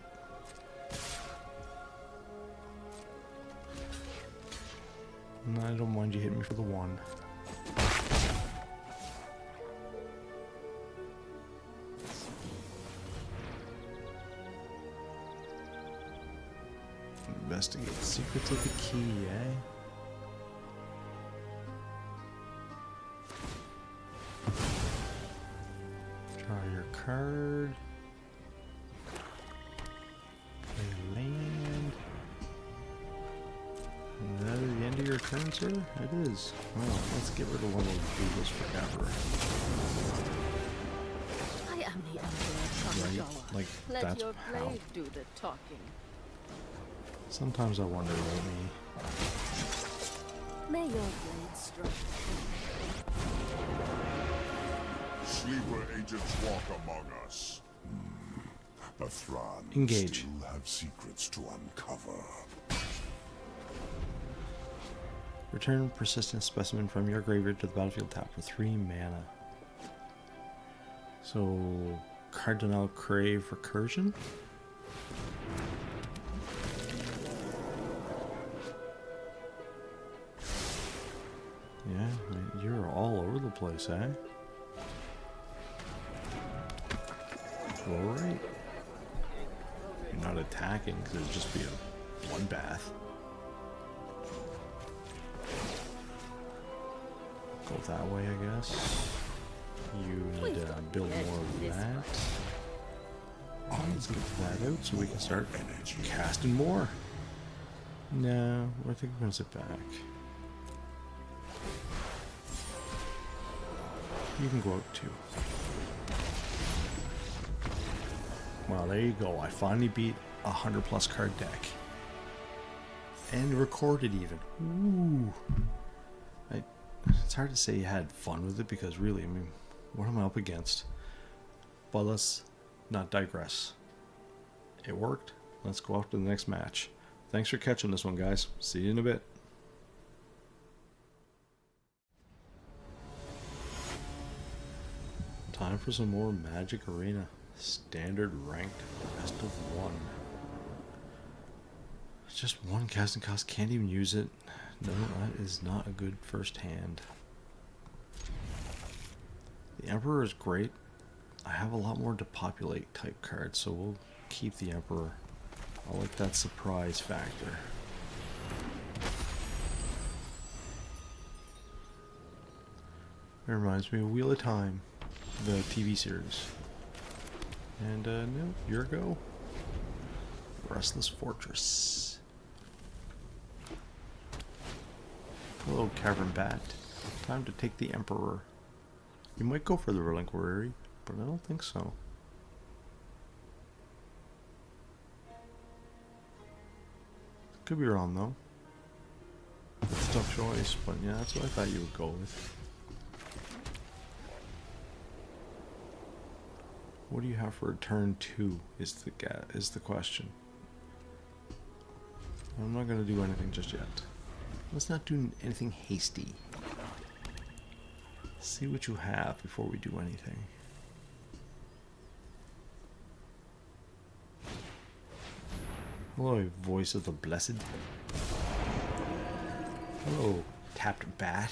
And I don't mind you hitting me for the 1. Investigate secrets of the key, eh? Draw your card. Play land. Is that the end of your turn, sir? It is. Well, let's get rid of one of those beetles forever. I am the Emperor Kamigawa. Right? Like, Let that's your how. blade do the talking. Sometimes I wonder about me. May your blade strike. Sleeper agents walk among us. The Thran Engage. still have secrets to uncover. Return persistent specimen from your graveyard to the battlefield tap for 3 mana. So, Cardinal Crave Recursion? Yeah, man, you're all over the place, eh? Alright. You're not attacking because it'd just be a bloodbath. Go that way, I guess. You need to build more of that. Let's get that out so we can start casting more. No, I think I'm gonna sit back. You can go out too. Well, there you go. I finally beat a 100+ card deck. And recorded even. Ooh. It's hard to say you had fun with it because really, I mean, what am I up against? But let's not digress. It worked. Let's go off to the next match. Thanks for catching this one, guys. See you in a bit. Time for some more Magic Arena. Standard ranked best of one. Just one casting cost, can't even use it. No, that is not a good first hand. The Emperor is great. I have a lot more depopulate type cards, so we'll keep the Emperor. I like that surprise factor. It reminds me of Wheel of Time, the TV series. And no, your go. Restless Fortress. Hello, Cavern Bat. Time to take the Emperor. You might go for the Reliquary, but I don't think so. Could be wrong though. It's a tough choice, but yeah, that's what I thought you would go with. What do you have for turn 2 is the question. I'm not going to do anything just yet. Let's not do anything hasty. See what you have before we do anything. Hello, Voice of the Blessed. Hello, Tapped Bat.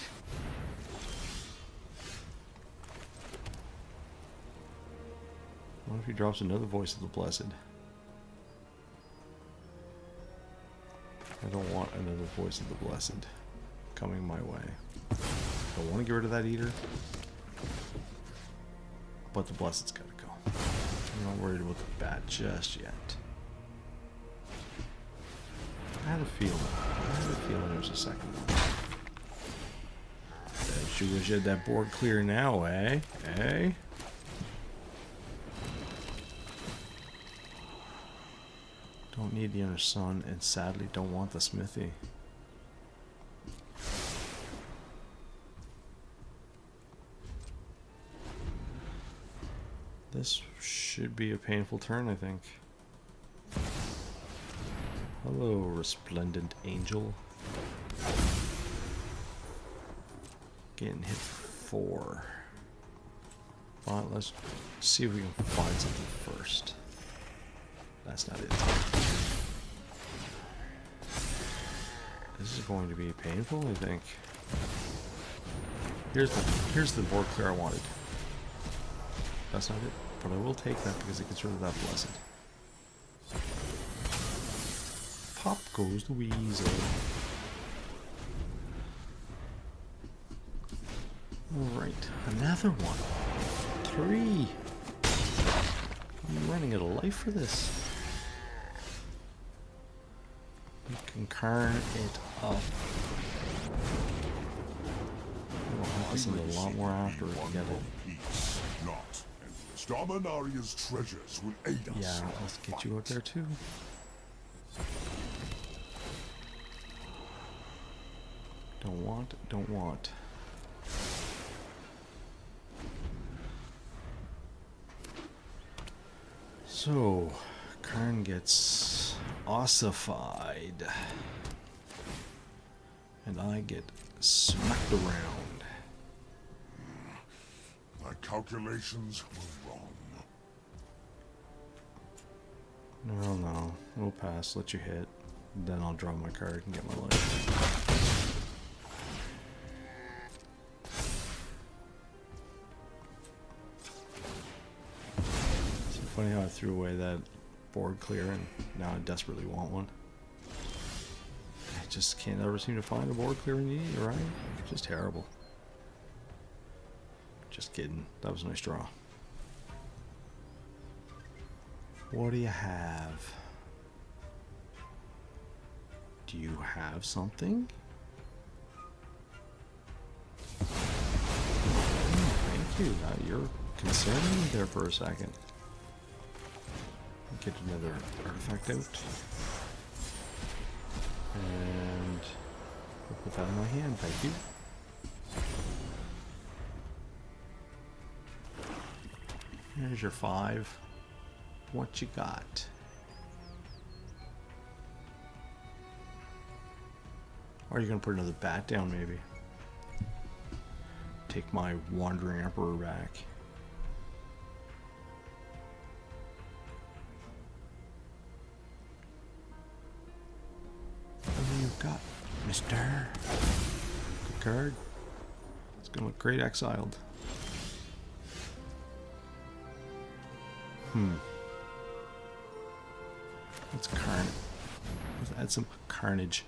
What if he drops another Voice of the Blessed? I don't want another Voice of the Blessed coming my way. I want to get rid of that Eater, but the Blessed's gotta go. I'm not worried about the Bat just yet. I had a feeling there was a second one. Bet you wish you had that board clear now, eh? Eh? Don't need the Inner Sun, and sadly don't want the Smithy. This should be a painful turn, I think. Hello, Resplendent Angel. Getting hit 4. Well, let's see if we can find something first. That's not it. This is going to be painful, I think. Here's the board clear I wanted. That's not it, but I will take that because it gets rid of that Blessed. Pop goes the Weasel. Alright, another one. 3. I'm running out of life for this. You can carn it up. It will help us in a lot more after we get it. Dominaria's treasures will aid us. Yeah, let's get you out there too. Don't want. So, Karn gets ossified. And I get smacked around. My calculations were wrong. No. We'll pass, let you hit. Then I'll draw my card and get my life. Funny how I threw away that board clear and now I desperately want one. I just can't ever seem to find a board clear in need, right? Just terrible. Just kidding. That was a nice draw. What do you have? Do you have something? Thank you. You're concerning me there for a second. Get another artifact out. And I'll put that in my hand, thank you. Here's your 5. What you got? Or are you gonna put another bat down maybe? Take my Wandering Emperor back. Got, mister. Good card. It's gonna look great exiled. Let's let's add some carnage.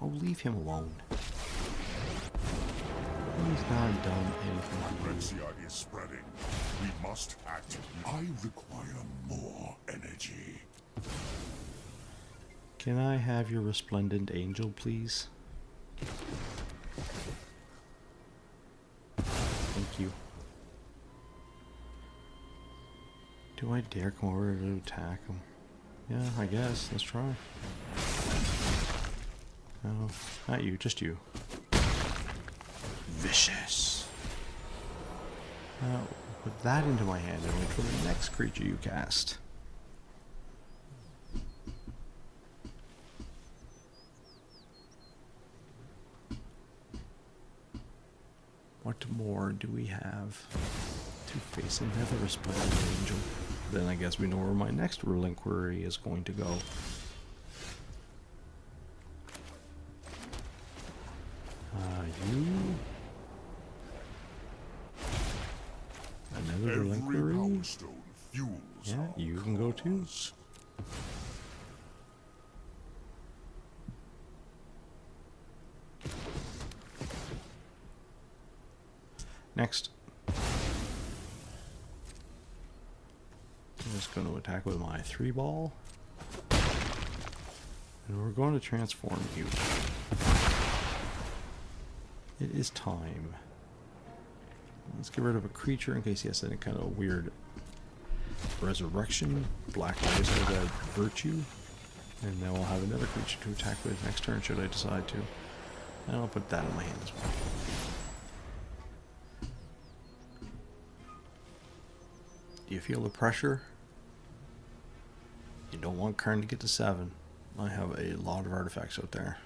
Oh, leave him alone. He's not done anything. Phyrexia is spreading. We must act. I require more energy. Can I have your resplendent angel, please? Thank you. Do I dare come over to attack him? Yeah, I guess. Let's try. No, not you, just you. Vicious. Put that into my hand and wait for the next creature you cast. What more do we have to face another Resplendent Angel? Then I guess we know where my next Relinquery is going to go. You... Another Relinquery? Yeah, you can go too. Next. I'm just going to attack with my 3-ball. And we're going to transform you. It is time. Let's get rid of a creature in case he has any kind of weird resurrection. Black Eyes has a virtue. And then we'll have another creature to attack with next turn should I decide to. And I'll put that in my hand as well. Do you feel the pressure? You don't want Karn to get to 7. I have a lot of artifacts out there.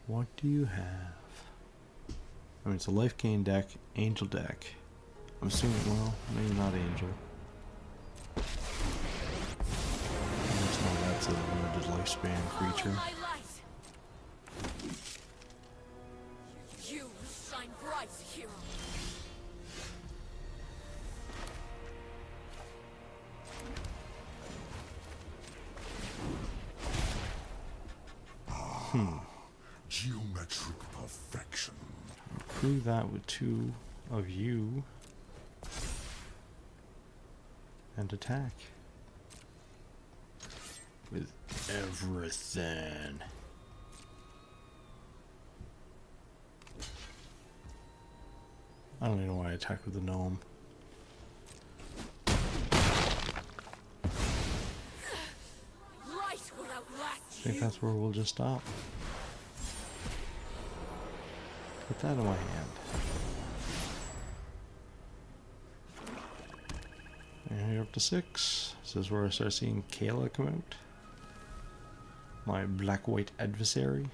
What do you have? I mean, it's a life gain deck, angel deck. I'm assuming, well, maybe not angel. That's a limited lifespan creature. You shine bright, hero. Geometric perfection. Prove that with 2 of you. And attack. With everything. I don't even know why I attacked with the gnome. Light will outlast I think that's where we'll just stop. Put that in my hand. And you're up to 6. This is where I start seeing Kayla come out. My black-white adversary.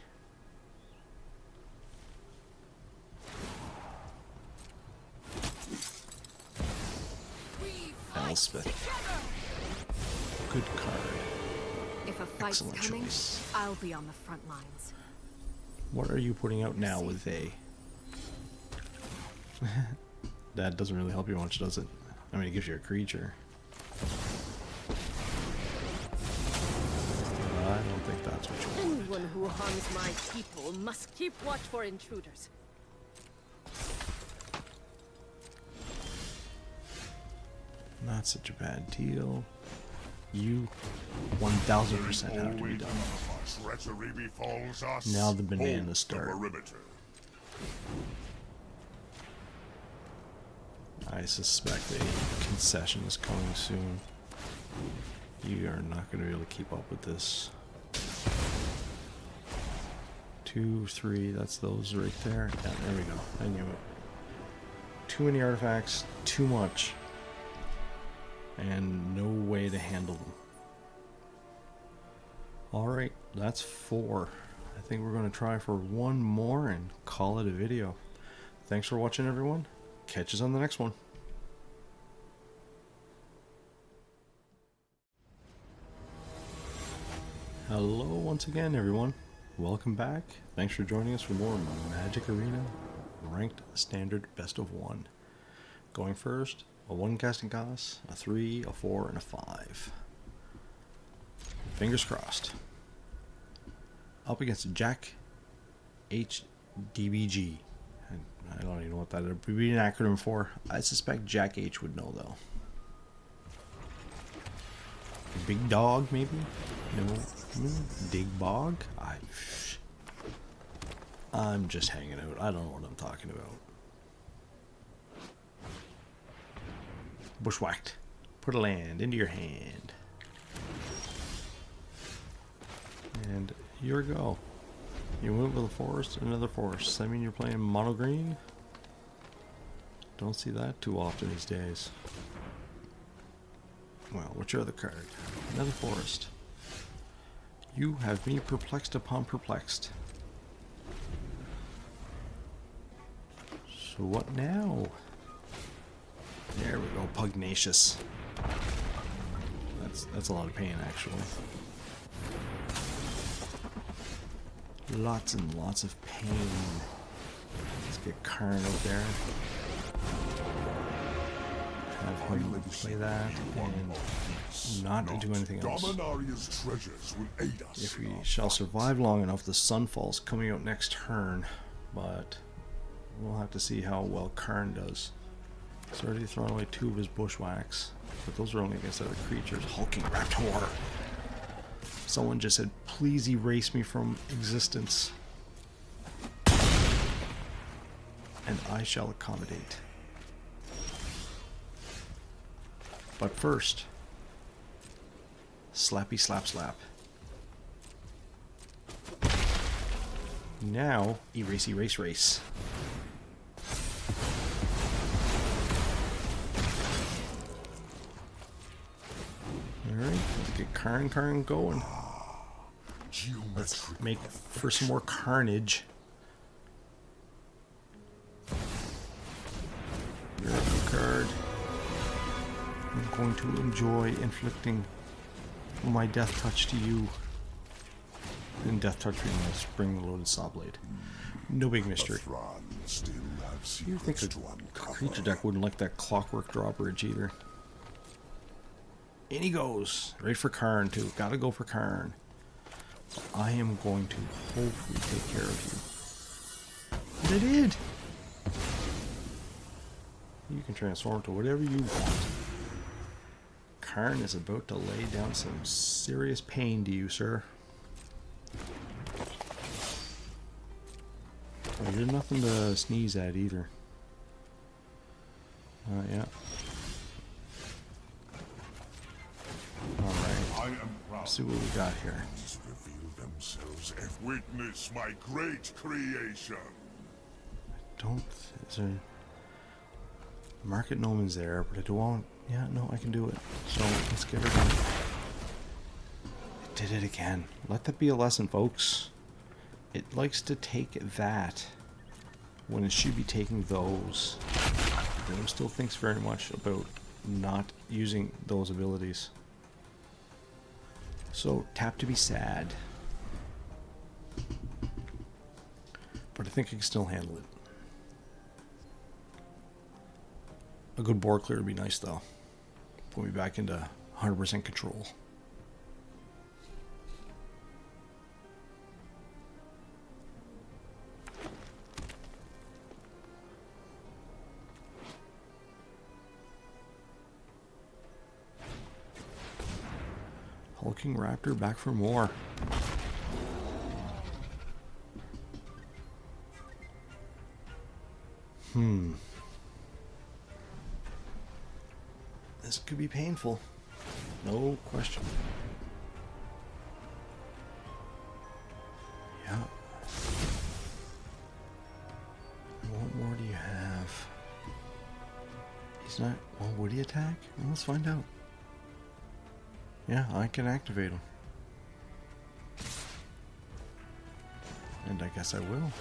Elspeth. Good card. If a fight's Excellent coming, choice. I'll be on the front lines. What are you putting out now with A? That doesn't really help you much, does it? I mean, it gives you a creature. I don't think that's what you want. Anyone who harms my people must keep watch for intruders. Not such a bad deal. You 1000% have to be done. Treachery befalls us. Now the bananas Hold start. the perimeter. I suspect a concession is coming soon. You are not going to be able to keep up with this. 2, 3, that's those right there. Yeah, there we go. I knew it. Too many artifacts, too much. And no way to handle them. Alright, that's 4. I think we're going to try for one more and call it a video. Thanks for watching, everyone. Catch us on the next one. Hello once again, everyone. Welcome back. Thanks for joining us for more Magic Arena Ranked Standard Best of 1. Going first, a 1 casting cost, a 3, a 4, and a 5. Fingers crossed. Up against Jack HDBG. I don't even know what that would be an acronym for. I suspect Jack H would know, though. Big Dog, maybe? No. Dig Bog? I'm just hanging out. I don't know what I'm talking about. Bushwhacked. Put a land into your hand. And here we go. You went with a forest, another forest. I mean, you're playing mono green? Don't see that too often these days. Well, what's your other card? Another forest. You have me perplexed upon perplexed. So what now? There we go, pugnacious. That's a lot of pain, actually. Lots and lots of pain. Let's get Karn out there. Have him play that and not do anything else. Dominaria's treasures will aid us. If we shall survive long enough, the Sunfall's coming out next turn, but we'll have to see how well Karn does. He's already thrown away 2 of his bushwhacks, but those are only against other creatures. Hulking Raptor! Someone just said, please erase me from existence. And I shall accommodate. But first, slappy slap slap. Now, erase erase race. Alright, let's get Karn going. Let's make for some more carnage. Miracle card. I'm going to enjoy inflicting my death touch to you. And death touch being my spring-loaded saw blade. No big mystery. You think a creature deck wouldn't like that clockwork drawbridge either. In he goes. Right for Karn too. Gotta go for Karn. I am going to hopefully take care of you. And I did! You can transform to whatever you want. Karn is about to lay down some serious pain to you, sir. Well, you're nothing to sneeze at either. Yeah. Alright. Let's see what we got here. Reveal themselves and witness my great creation. Don't... Is there... Market Noman's there, but I don't want... Yeah, no, I can do it. So, let's get her done. I did it again. Let that be a lesson, folks. It likes to take that when it should be taking those. The game still thinks very much about not using those abilities. So, tap to be sad. But I think I can still handle it. A good board clear would be nice, though. Put me back into 100% control. Hulking Raptor back for more. This could be painful. No question. Yeah. What more do you have? He's not... Well, would he attack? Well, let's find out. Yeah, I can activate him. And I guess I will.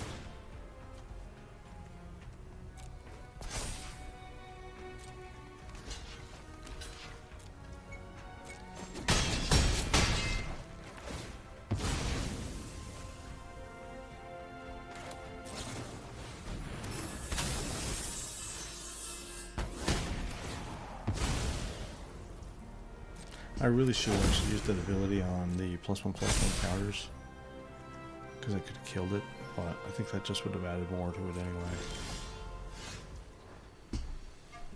I really should have actually used that ability on the +1/+1 counters, because I could have killed it, but I think that just would have added more to it anyway.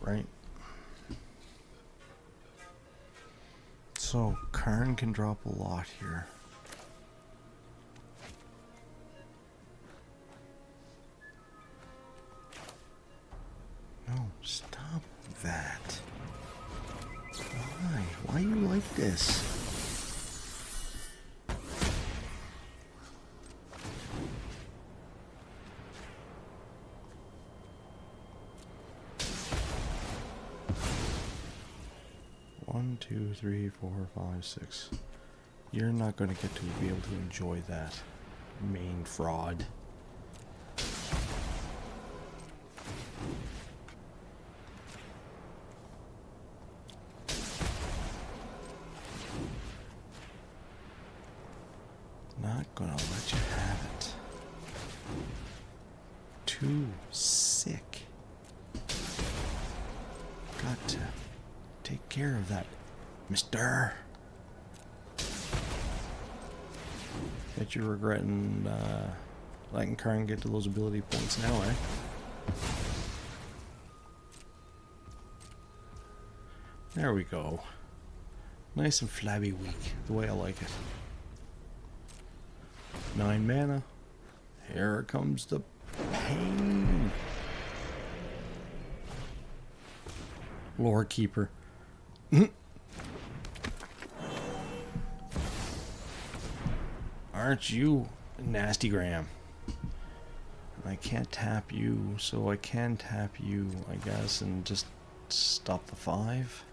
Right? So, Karn can drop a lot here. No, stop that. Why? Why are you like this? One, two, three, 4, 5, 6. You're not going to get to be able to enjoy that, main fraud. Not gonna let you have it. Too sick. Got to take care of that, mister. Bet you're regretting letting Karn get to those ability points now, eh? There we go. Nice and flabby weak, the way I like it. 9 mana. Here comes the pain. Lore Keeper. Aren't you nasty Graham? I can't tap you, so I can tap you, I guess, and just stop the 5.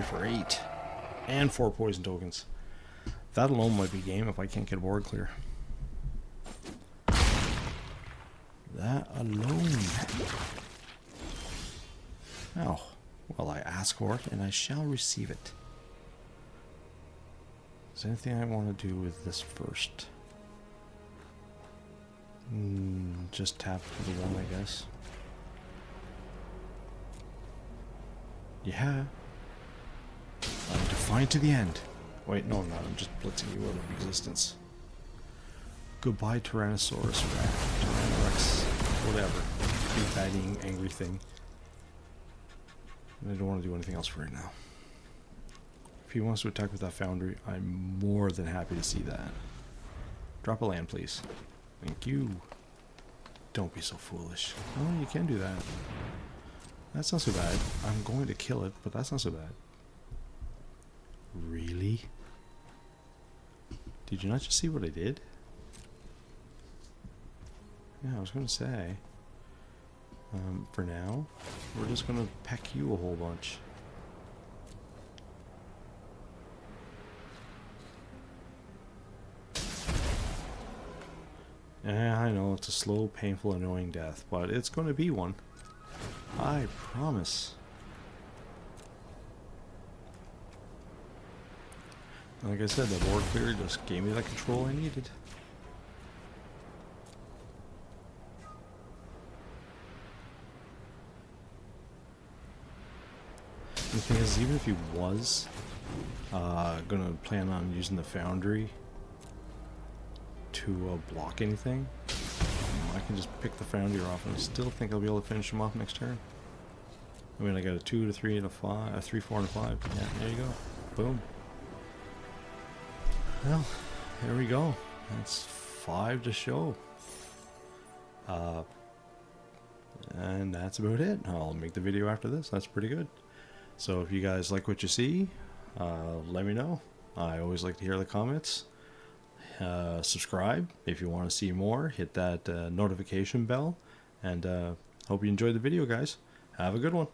For 8 and 4 poison tokens. That alone might be game if I can't get a board clear. That alone. Oh, well, I ask for it and I shall receive it. Is there anything I want to do with this first? Just tap to the 1, I guess. Yeah. I'm defiant to the end. Wait, no, I'm not. I'm just blitzing you out of existence. Goodbye, Tyrannosaurus Rex. Tyrannorex. Whatever. Big fatting, angry thing. I don't want to do anything else for right now. If he wants to attack with that foundry, I'm more than happy to see that. Drop a land, please. Thank you. Don't be so foolish. Oh, you can do that. That's not so bad. I'm going to kill it, but that's not so bad. Really? Did you not just see what I did? Yeah, I was going to say. For now, we're just going to peck you a whole bunch. I know it's a slow, painful, annoying death, but it's going to be one. I promise. Like I said, the board clear just gave me the control I needed. The thing is, even if he was gonna plan on using the Foundry to block anything, I can just pick the Foundry off, and I still think I'll be able to finish him off next turn. I mean, I got a 2, a 3, and a 5, a 3, 4, and a 5. Yeah, there you go. Boom. Well, there we go. That's 5 to show. And that's about it. I'll make the video after this. That's pretty good. So if you guys like what you see, let me know. I always like to hear the comments. Subscribe if you want to see more. Hit that notification bell. And hope you enjoyed the video, guys. Have a good one.